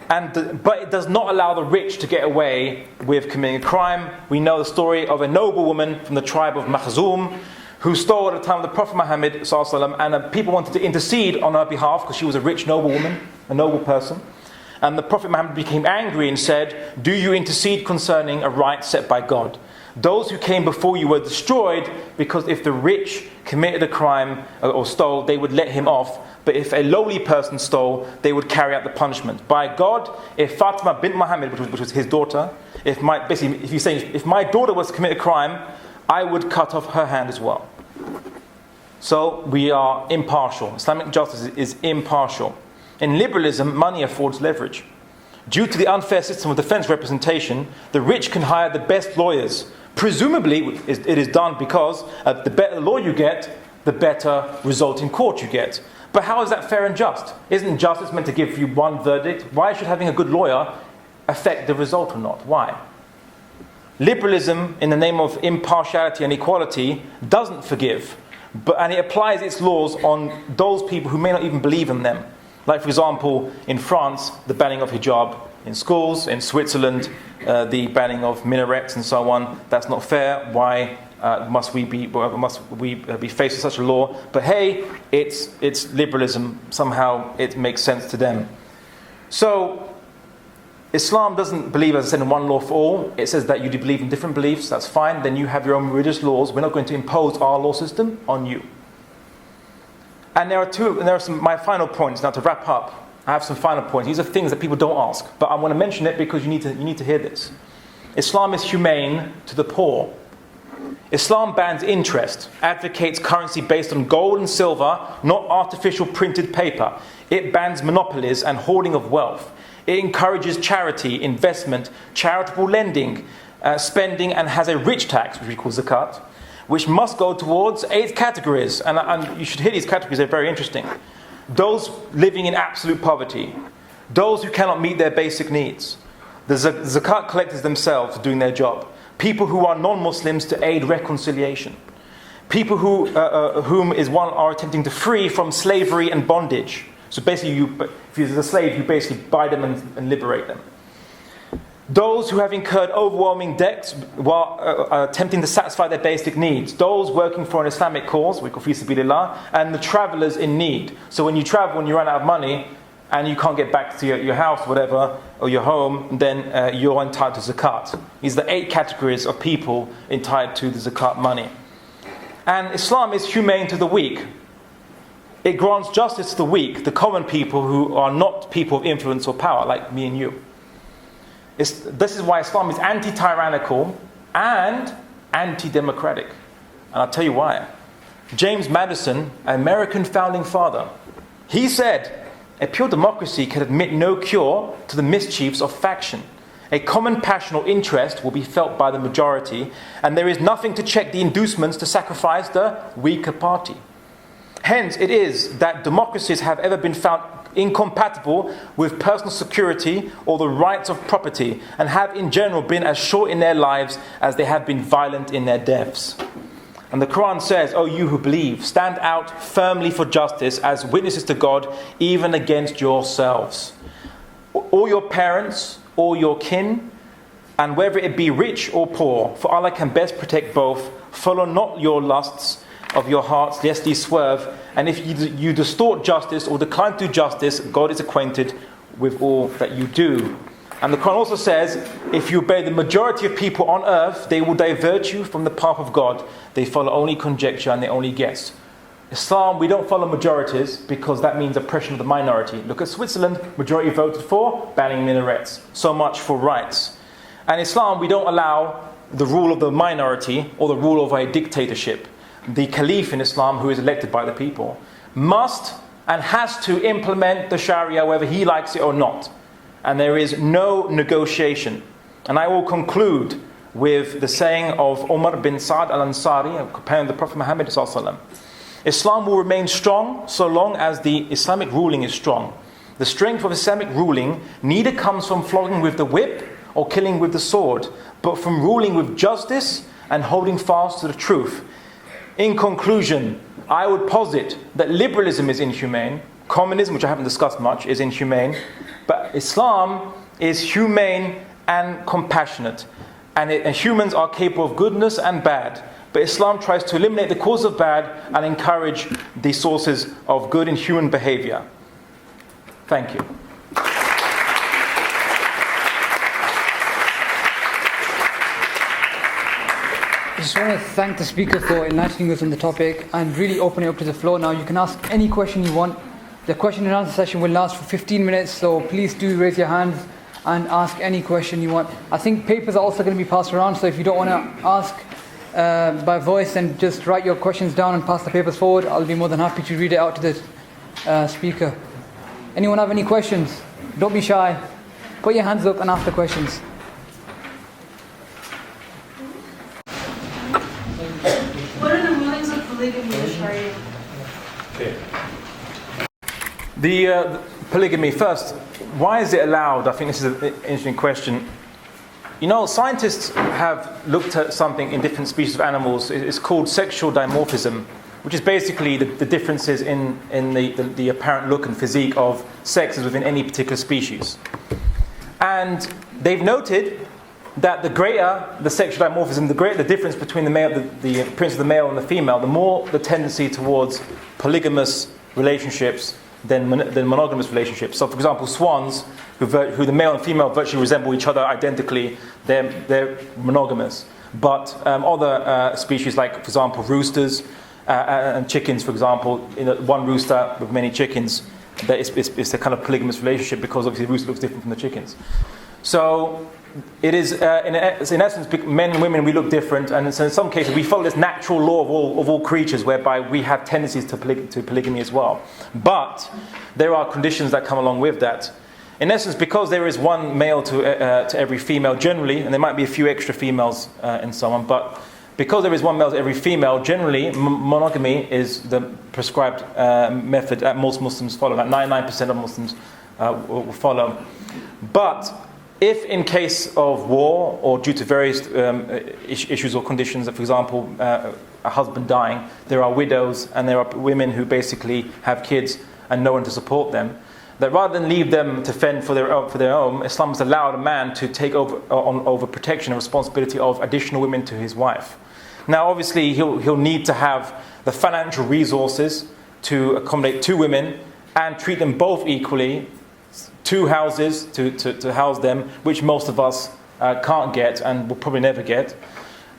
But it does not allow the rich to get away with committing a crime. We know the story of a noble woman from the tribe of Makhzum who stole at the time of the Prophet Muhammad ﷺ, and people wanted to intercede on her behalf because she was a rich noble woman, a noble person. And the Prophet Muhammad became angry and said, "Do you intercede concerning a right set by God? Those who came before you were destroyed, because if the rich committed a crime or stole, they would let him off. But if a lowly person stole, they would carry out the punishment. By God, if Fatima bint Muhammad, which was his daughter, if my daughter was to commit a crime, I would cut off her hand as well. So we are impartial. Islamic justice is impartial. In liberalism, money affords leverage. Due to the unfair system of defense representation, the rich can hire the best lawyers. Presumably, it is done because the better law you get, the better result in court you get. But how is that fair and just? Isn't justice meant to give you one verdict? Why should having a good lawyer affect the result or not? Why? Liberalism, in the name of impartiality and equality, doesn't forgive, and it applies its laws on those people who may not even believe in them. Like, for example, in France, the banning of hijab in schools. In Switzerland, the banning of minarets and so on. That's not fair. Why must we be faced with such a law? But hey, it's liberalism. Somehow it makes sense to them. So Islam doesn't believe, as I said, in one law for all. It says that you do believe in different beliefs. That's fine. Then you have your own religious laws. We're not going to impose our law system on you. And there are some my final points. Now, to wrap up, I have some final points. These are things that people don't ask, but I want to mention it because you need to hear this. Islam is humane to the poor. Islam bans interest, advocates currency based on gold and silver, not artificial printed paper. It bans monopolies and hoarding of wealth. It encourages charity, investment, charitable lending, spending, and has a rich tax, which we call zakat, which must go towards 8 categories. And you should hear these categories, they're very interesting. Those living in absolute poverty. Those who cannot meet their basic needs. The zakat collectors themselves doing their job. People who are non-Muslims to aid reconciliation. People whom are attempting to free from slavery and bondage. So basically, if you're a slave, you basically buy them and liberate them. Those who have incurred overwhelming debts while attempting to satisfy their basic needs. Those working for an Islamic cause, we call fi sabilillah, and the travellers in need. So when you travel and you run out of money and you can't get back to your house, whatever, or your home, then you're entitled to zakat. These are the 8 categories of people entitled to the zakat money. And Islam is humane to the weak. It grants justice to the weak, the common people who are not people of influence or power, like me and you. This is why Islam is anti-tyrannical and anti-democratic. And I'll tell you why. James Madison, an American founding father, he said, a pure democracy can admit no cure to the mischiefs of faction. A common passion or interest will be felt by the majority, and there is nothing to check the inducements to sacrifice the weaker party. Hence, it is that democracies have ever been found incompatible with personal security or the rights of property, and have in general been as short in their lives as they have been violent in their deaths. And the Quran says, "O you who believe, stand out firmly for justice as witnesses to God, even against yourselves. Or your parents, or your kin, and whether it be rich or poor, for Allah can best protect both. Follow not your lusts of your hearts, lest ye swerve. And if you distort justice or decline to do justice, God is acquainted with all that you do." And the Quran also says, if you obey the majority of people on earth, they will divert you from the path of God. They follow only conjecture and they only guess. Islam, we don't follow majorities because that means oppression of the minority. Look at Switzerland, majority voted for banning minarets. So much for rights. And Islam, we don't allow the rule of the minority or the rule of a dictatorship. The caliph in Islam, who is elected by the people, must and has to implement the Sharia whether he likes it or not. And there is no negotiation. And I will conclude with the saying of Umar bin Sa'd al Ansari, a companion of the Prophet Muhammad sallallahu alaihi wasallam. Islam will remain strong so long as the Islamic ruling is strong. The strength of Islamic ruling neither comes from flogging with the whip or killing with the sword, but from ruling with justice and holding fast to the truth. In conclusion, I would posit that liberalism is inhumane, communism, which I haven't discussed much, is inhumane, but Islam is humane and compassionate. And humans are capable of goodness and bad. But Islam tries to eliminate the cause of bad and encourage the sources of good in human behavior. Thank you. I just want to thank the speaker for enlightening us on the topic and really opening up to the floor. Now you can ask any question you want. The question and answer session will last for 15 minutes, so please do raise your hands and ask any question you want. I think papers are also going to be passed around, so if you don't want to ask by voice, and just write your questions down and pass the papers forward. I'll be more than happy to read it out to the speaker. Anyone have any questions? Don't be shy. Put your hands up and ask the questions. What are the rulings of polygamy in Sharia? Okay. The polygamy first. Why is it allowed? I think this is an interesting question. You know, scientists have looked at something in different species of animals. It's called sexual dimorphism, which is basically the differences in the apparent look and physique of sexes within any particular species. And they've noted that the greater the sexual dimorphism, the greater the difference between the appearance of the male and the female, the more the tendency towards polygamous relationships than monogamous relationships. So, for example, swans, who the male and female virtually resemble each other identically, they're monogamous. But other species, like, for example, roosters and chickens, for example, one rooster with many chickens, it's a kind of polygamous relationship because obviously the rooster looks different from the chickens. So it is, in essence, men and women, we look different, and so in some cases we follow this natural law of all creatures, whereby we have tendencies to polygamy as well. But there are conditions that come along with that. In essence, because there is one male to every female generally, and there might be a few extra females in someone, but because there is one male to every female, generally monogamy is the prescribed method that most Muslims follow. Like 99% of Muslims will follow. But if in case of war or due to various issues or conditions, for example, a husband dying, there are widows and there are women who basically have kids and no one to support them, that rather than leave them to fend for their own, Islam has allowed a man to take over protection and responsibility of additional women to his wife. Now, obviously, he'll need to have the financial resources to accommodate two women and treat them both equally, two houses to house them, which most of us can't get and will probably never get.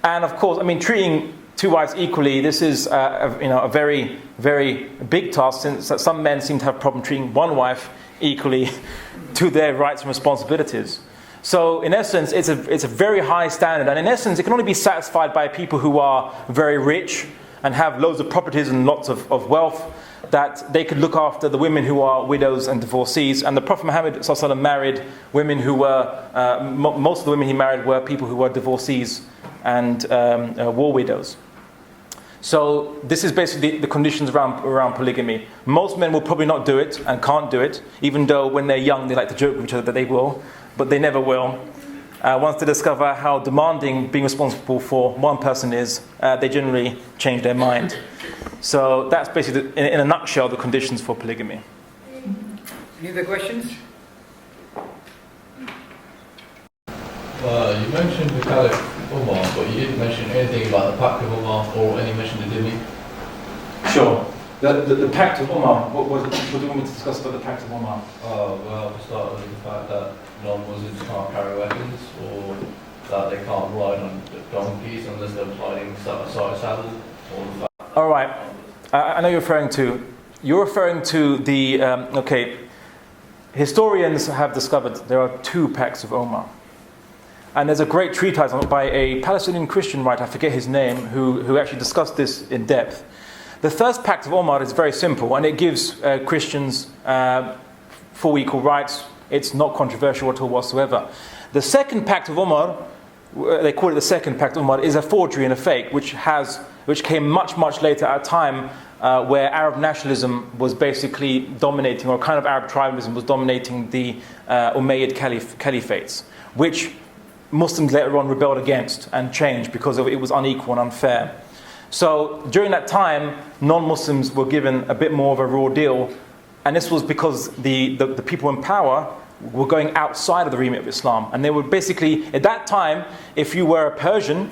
And of course, I mean, treating two wives equally, this is a very, very big task, since some men seem to have a problem treating one wife equally to their rights and responsibilities. So in essence, it's a very high standard, and in essence, it can only be satisfied by people who are very rich and have loads of properties and lots of wealth, that they could look after the women who are widows and divorcees. And the Prophet Muhammad ﷺ married women who were, most of the women he married were people who were divorcees and war widows. So this is basically the conditions around polygamy. Most men will probably not do it and can't do it, even though when they're young they like to joke with each other that they will, but they never will. Once they discover how demanding being responsible for one person is, they generally change their mind. So that's basically, in a nutshell, the conditions for polygamy. Any other questions? You mentioned the Caliph Umar, but you didn't mention anything about the Pact of Umar or any mention of Dhimmi. Sure. The Pact of Umar, what do you want me to discuss about the Pact of Umar? Well, we start with the fact that non-Muslims can't carry weapons, or that they can't ride on donkeys unless they're riding side saddle, or the fact. All right. I know you're referring to the, historians have discovered there are two Pacts of Omar. And there's a great treatise by a Palestinian Christian writer, I forget his name, who actually discussed this in depth. The first Pact of Omar is very simple, and it gives Christians full equal rights. It's not controversial at all whatsoever. The second Pact of Omar, they call it the second Pact of Omar, is a forgery and a fake, which came much, much later at a time where Arab nationalism was basically dominating, or kind of Arab tribalism was dominating the Umayyad caliphates, which Muslims later on rebelled against and changed because it was unequal and unfair. So during that time, non-Muslims were given a bit more of a raw deal, and this was because the people in power were going outside of the remit of Islam. And they were basically, at that time, if you were a Persian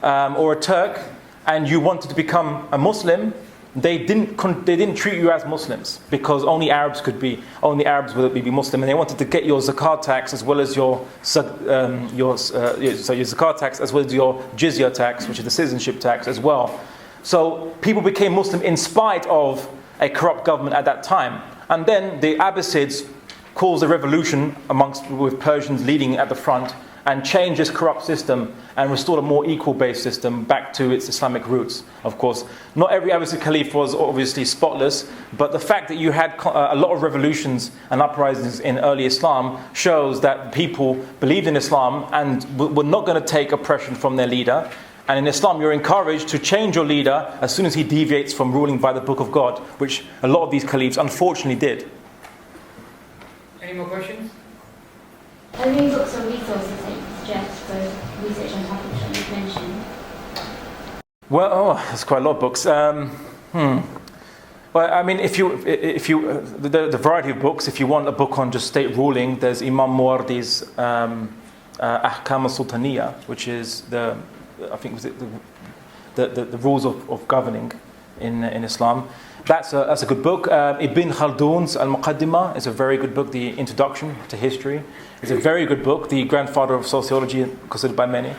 or a Turk and you wanted to become a Muslim, they didn't treat you as Muslims, because only Arabs would be Muslim, and they wanted to get your zakat tax as well as your zakat tax as well as your jizya tax, which is the citizenship tax as well. So people became Muslim in spite of a corrupt government at that time. And then the Abbasids caused a revolution with Persians leading at the front, and change this corrupt system and restore a more equal-based system back to its Islamic roots. Of course, not every Abbasid Caliph was obviously spotless, but the fact that you had a lot of revolutions and uprisings in early Islam shows that people believed in Islam and were not going to take oppression from their leader. And in Islam, you're encouraged to change your leader as soon as he deviates from ruling by the Book of God, which a lot of these caliphs unfortunately did. Any more questions? Are there any books or resources that you suggest for research on topics that you've mentioned? Well, there's quite a lot of books. Well, I mean, the variety of books. If you want a book on just state ruling, there's Imam Muwardi's Ahkam al-Sultaniya, which is the rules of governing in Islam. That's a good book. Ibn Khaldun's Al-Muqaddimah is a very good book. The Introduction to History is a very good book. The grandfather of sociology, considered by many.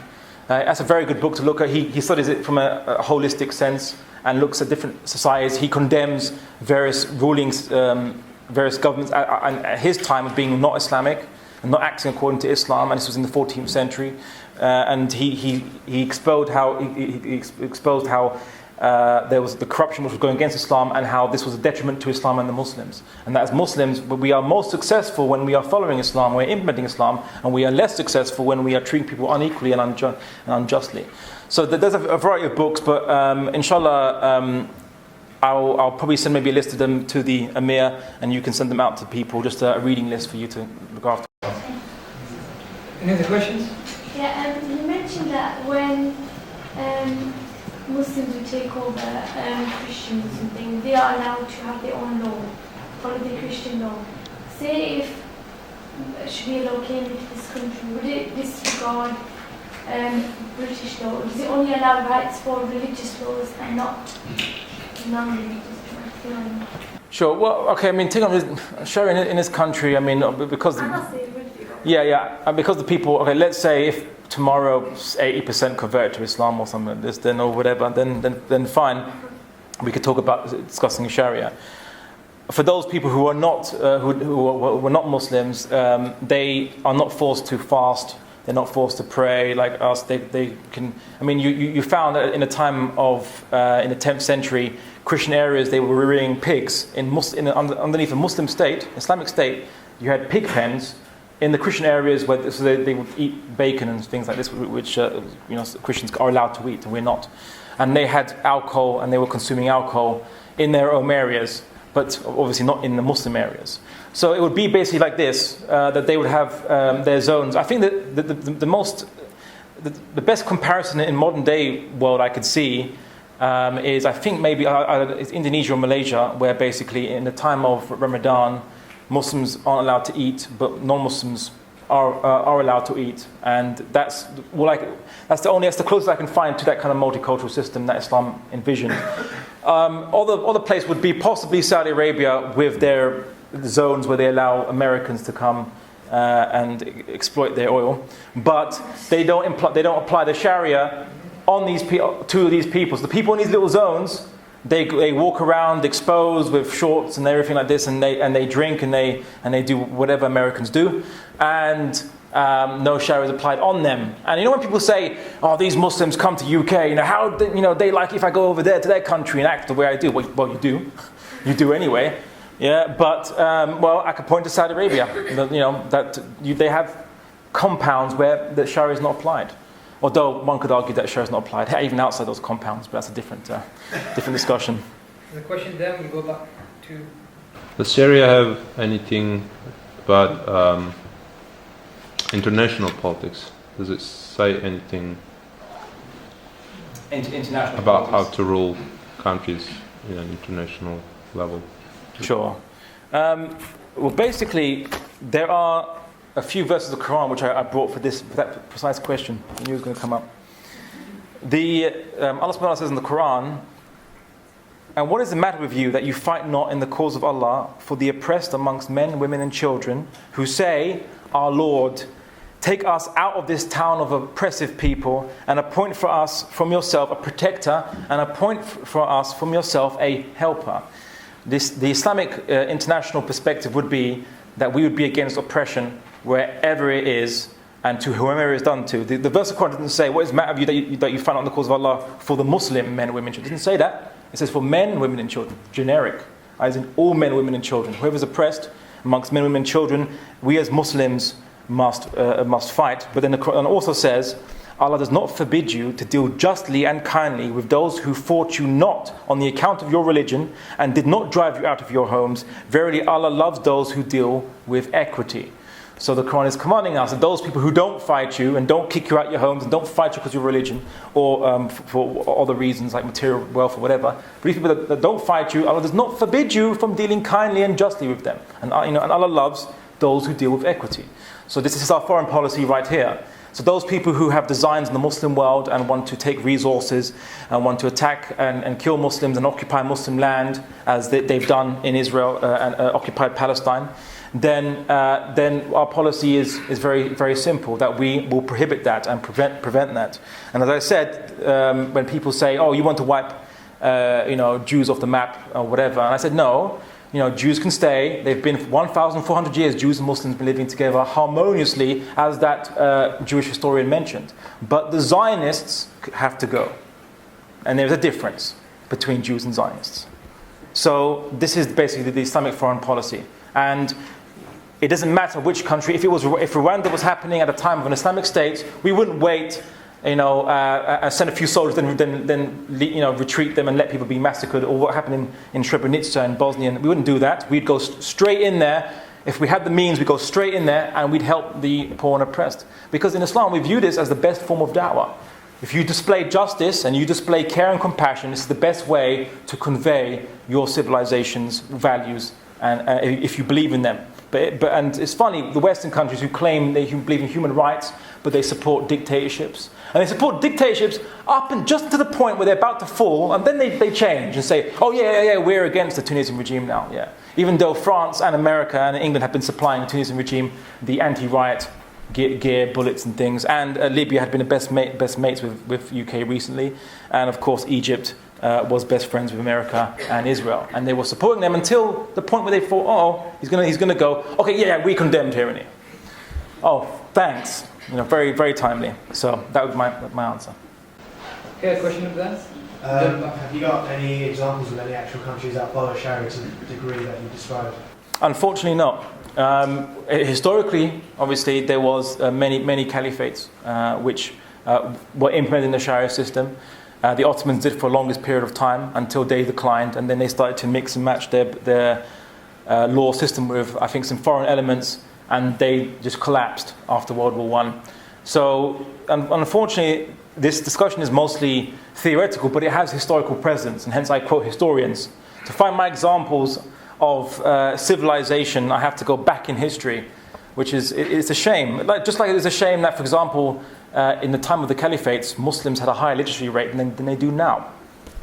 That's a very good book to look at. He studies it from a holistic sense and looks at different societies. He condemns various rulings, various governments at his time of being not Islamic and not acting according to Islam. And this was in the 14th century. And he exposed how there was the corruption which was going against Islam and how this was a detriment to Islam and the Muslims. And that as Muslims, we are most successful when we are following Islam, we're implementing Islam, and we are less successful when we are treating people unequally and unjustly. So there's a variety of books, but inshallah, I'll probably send maybe a list of them to the Amir, and you can send them out to people, just a reading list for you to look after. Any other questions? Yeah, you mentioned that when Muslims will take over Christians and things, they are allowed to have their own law, follow the Christian law. Say if Sharia came into this country, would it disregard British law? Does it only allow rights for religious laws and not non-religious? Sure. Well, okay. I mean, take on Sharia in this country. I mean, because because the people. Okay, let's say if tomorrow 80% convert to Islam or something like this, then or whatever, then fine, we could talk about discussing Sharia. For those people who are not who are not Muslims, they are not forced to fast. They're not forced to pray like us. They can. I mean, you found that in the time of in the 10th century, Christian areas they were rearing pigs underneath a Muslim state, Islamic state. You had pig pens in the Christian areas where they would eat bacon and things like this, which Christians are allowed to eat and we're not. And they had alcohol and they were consuming alcohol in their own areas, but obviously not in the Muslim areas. So it would be basically like this, that they would have their zones. I think that the best comparison in modern day world I could see is I think maybe it's Indonesia or Malaysia, where basically in the time of Ramadan, Muslims aren't allowed to eat, but non-Muslims are allowed to eat, and that's the closest I can find to that kind of multicultural system that Islam envisioned. Other place would be possibly Saudi Arabia with their zones where they allow Americans to come and exploit their oil, but they don't apply the Sharia on to these peoples. The people in these little zones, they walk around exposed with shorts and everything like this, and they drink and they do whatever Americans do, and no Sharia is applied on them. And when people say, "Oh, these Muslims come to UK, how they like if I go over there to their country and act the way I do." Well, you do anyway. Yeah, but I could point to Saudi Arabia. They have compounds where the Sharia is not applied. Although one could argue that Sharia is not applied even outside those compounds, but that's a different discussion. The question then we go back to. Does Sharia have anything about international politics? Does it say anything international about politics? how to rule countries in an international level? Sure. Well, basically, there are a few verses of the Quran which I brought for that precise question. I knew it was going to come up. Allah subhanahu wa ta'ala says in the Quran, "And what is the matter with you that you fight not in the cause of Allah for the oppressed amongst men, women and children, who say, 'Our Lord, take us out of this town of oppressive people and appoint for us from yourself a protector and appoint for us from yourself a helper.'" The Islamic international perspective would be that we would be against oppression wherever it is, and to whomever it is done to. The verse of Quran doesn't say, what is the matter of you that you find out in the cause of Allah for the Muslim men, women, children. It doesn't say that. It says for men, women and children. Generic. As in all men, women and children. Whoever is oppressed amongst men, women and children, we as Muslims must fight. But then the Quran also says, Allah does not forbid you to deal justly and kindly with those who fought you not on the account of your religion and did not drive you out of your homes. Verily Allah loves those who deal with equity. So the Quran is commanding us that those people who don't fight you and don't kick you out of your homes and don't fight you because of your religion or for other reasons like material wealth or whatever, but these people that don't fight you, Allah does not forbid you from dealing kindly and justly with them. And and Allah loves those who deal with equity. So this is our foreign policy right here. So those people who have designs in the Muslim world and want to take resources and want to attack and kill Muslims and occupy Muslim land, as they've done in Israel and occupied Palestine, then our policy is very, very simple, that we will prohibit that and prevent that. And as I said, when people say, oh, you want to wipe Jews off the map or whatever, and I said, no. Jews can stay. They've been 1,400 years, Jews and Muslims have been living together harmoniously, as that Jewish historian mentioned. But the Zionists have to go. And there's a difference between Jews and Zionists. So this is basically the Islamic foreign policy. And it doesn't matter which country. If Rwanda was happening at a time of an Islamic state, we wouldn't wait send a few soldiers, then retreat them and let people be massacred, or what happened in Srebrenica in Bosnia. We wouldn't do that. We'd go straight in there. If we had the means, we'd go straight in there and we'd help the poor and oppressed. Because in Islam, we view this as the best form of da'wah. If you display justice and you display care and compassion, this is the best way to convey your civilization's values, and if you believe in them. And it's funny, the Western countries who claim they believe in human rights, but they support dictatorships. And they support dictatorships up and just to the point where they're about to fall, and then they change and say, oh yeah, we're against the Tunisian regime now. Yeah, even though France and America and England have been supplying the Tunisian regime the anti-riot gear, bullets and things, and Libya had been the best mates with UK recently, and of course Egypt was best friends with America and Israel, and they were supporting them until the point where they thought, oh, he's gonna go, okay, yeah, we condemn tyranny. Oh, thanks. Very, very timely. So that was my answer. Okay, a question of that? Have you got any examples of any actual countries that follow Sharia to the degree that you described? Unfortunately not. Historically, obviously, there was many caliphates which were implementing the Sharia system. The Ottomans did for the longest period of time until they declined, and then they started to mix and match their law system with, I think, some foreign elements, and they just collapsed after World War I. So, unfortunately, this discussion is mostly theoretical, but it has historical precedence, and hence I quote historians. To find my examples of civilization, I have to go back in history, which it's a shame. Just like it's a shame that, for example, in the time of the caliphates, Muslims had a higher literacy rate than they do now,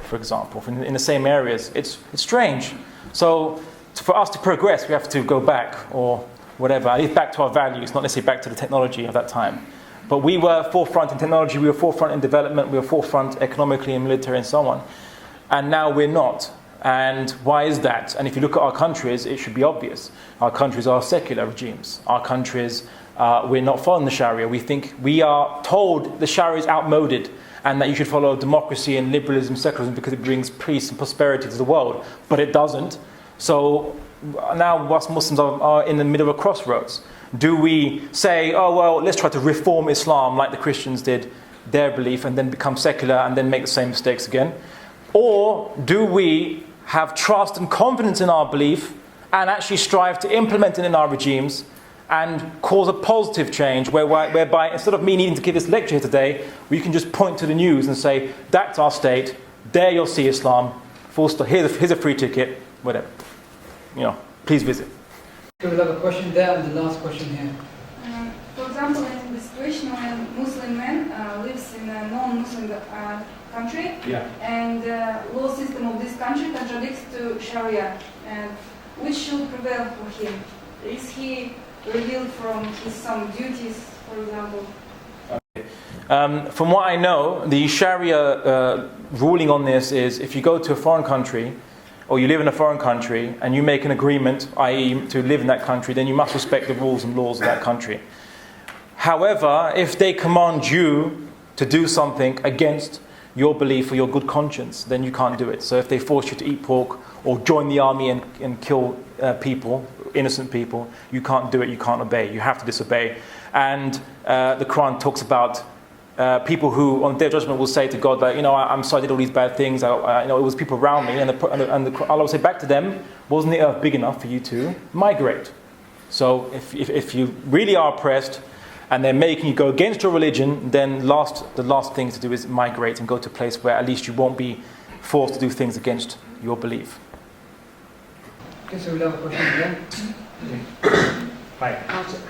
for example, in the same areas. It's strange. So, for us to progress, we have to go back, or whatever, at least back to our values, not necessarily back to the technology of that time. But we were forefront in technology, we were forefront in development, we were forefront economically and military and so on. And now we're not. And why is that? And if you look at our countries, it should be obvious. Our countries are secular regimes. Our countries, we're not following the Sharia. We are told the Sharia is outmoded and that you should follow democracy and liberalism, secularism, because it brings peace and prosperity to the world. But it doesn't. So now us Muslims are in the middle of a crossroads. Do we say, oh, well, let's try to reform Islam like the Christians did, their belief, and then become secular and then make the same mistakes again? Or do we have trust and confidence in our belief and actually strive to implement it in our regimes and cause a positive change whereby instead of me needing to give this lecture here today, we can just point to the news and say, that's our state, there you'll see Islam, full stop, here's a free ticket, whatever. Please visit. Okay, we'll have a question there and the last question here. For example, in the situation when Muslim man lives in a non-Muslim country, and the law system of this country contradicts to Sharia, and which should prevail for him? Is he relieved from his some duties, for example? From what I know, the Sharia ruling on this is if you go to a foreign country, or you live in a foreign country, and you make an agreement, i.e. to live in that country, then you must respect the rules and laws of that country. However, if they command you to do something against your belief or your good conscience, then you can't do it. So if they force you to eat pork or join the army and kill people, innocent people, you can't do it, you can't obey, you have to disobey. And the Quran talks about people who on their judgment will say to God that, I'm sorry I did all these bad things, it was people around me, and Allah will say back to them, wasn't the earth big enough for you to migrate? So if you really are oppressed and they're making you go against your religion, then the last thing to do is migrate and go to a place where at least you won't be forced to do things against your belief. Okay, so we'll have a question again. Hi.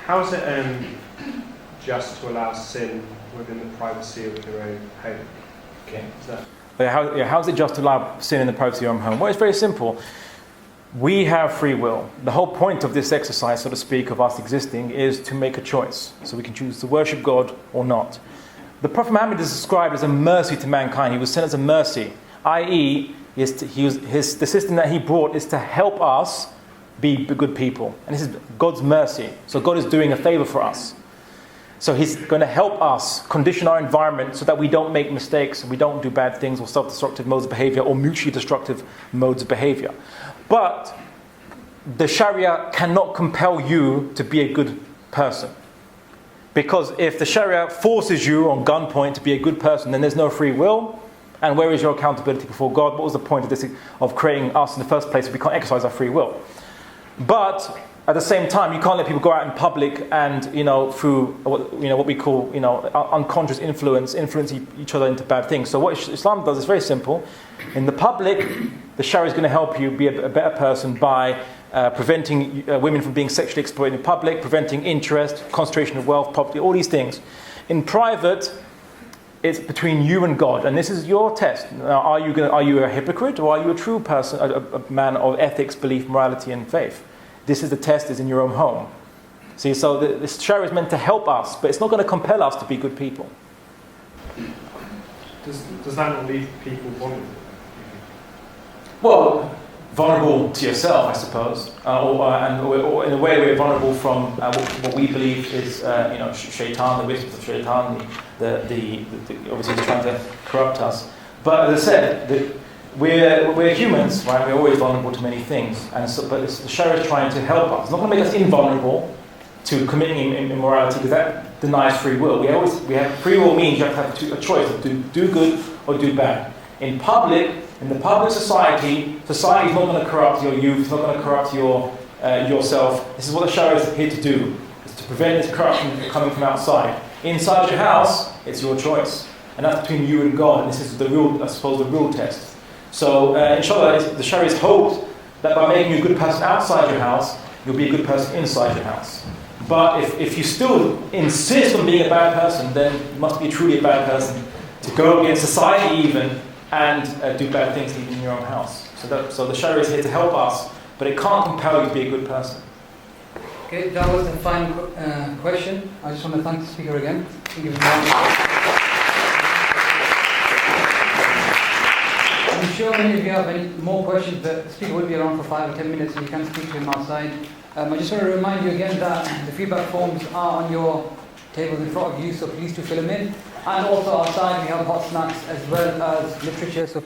How is it just to allow sin within the privacy of your own home? Okay. How is it just to allow sin in the privacy of your own home? Well, it's very simple. We have free will. The whole point of this exercise, so to speak, of us existing is to make a choice. So we can choose to worship God or not. The Prophet Muhammad is described as a mercy to mankind. He was sent as a mercy, i.e., the system that he brought is to help us be good people. And this is God's mercy. So God is doing a favor for us. So he's going to help us condition our environment so that we don't make mistakes, we don't do bad things or self-destructive modes of behavior or mutually destructive modes of behavior. But the Sharia cannot compel you to be a good person. Because if the Sharia forces you on gunpoint to be a good person, then there's no free will. And where is your accountability before God? What was the point of creating us in the first place if we can't exercise our free will? But at the same time, you can't let people go out in public and, through what we call, unconscious influence each other into bad things. So what Islam does is very simple. In the public, the Sharia is going to help you be a better person by preventing women from being sexually exploited in public, preventing interest, concentration of wealth, poverty, all these things. In private, it's between you and God, and this is your test. Now, are you a hypocrite, or are you a true person, a man of ethics, belief, morality, and faith? This is the test, is in your own home. See, so the Sharia is meant to help us, but it's not going to compel us to be good people. Does that not leave people vulnerable? Well, vulnerable to yourself, I suppose, or in a way we're vulnerable from what we believe is, shaitan, the whispers of shaitan, obviously he's trying to corrupt us. But as I said, we're humans, right? We're always vulnerable to many things, but the Sharia is trying to help us. It's not going to make us invulnerable to committing immorality, because that denies free will. We have free will means you have to have a choice of do good or do bad. In the public society is not going to corrupt your youth. It's not going to corrupt yourself. This is what the Sharia is here to do: is to prevent this corruption coming from outside. Inside your house, it's your choice, and that's between you and God. And this is the real test. So, inshallah, the Sharia is hoped that by making you a good person outside your house, you'll be a good person inside your house. But if you still insist on being a bad person, then you must be truly a bad person to go against society even and do bad things even in your own house. So the Sharia is here to help us, but it can't compel you to be a good person. Okay, that was the final question. I just want to thank the speaker again. Thank you very much. I'm sure many of you have any more questions, but the speaker will be around for 5 or 10 minutes, and you can speak to him outside. I just want to remind you again that the feedback forms are on your tables in front of you, so please do fill them in. And also outside we have hot snacks as well as literature. So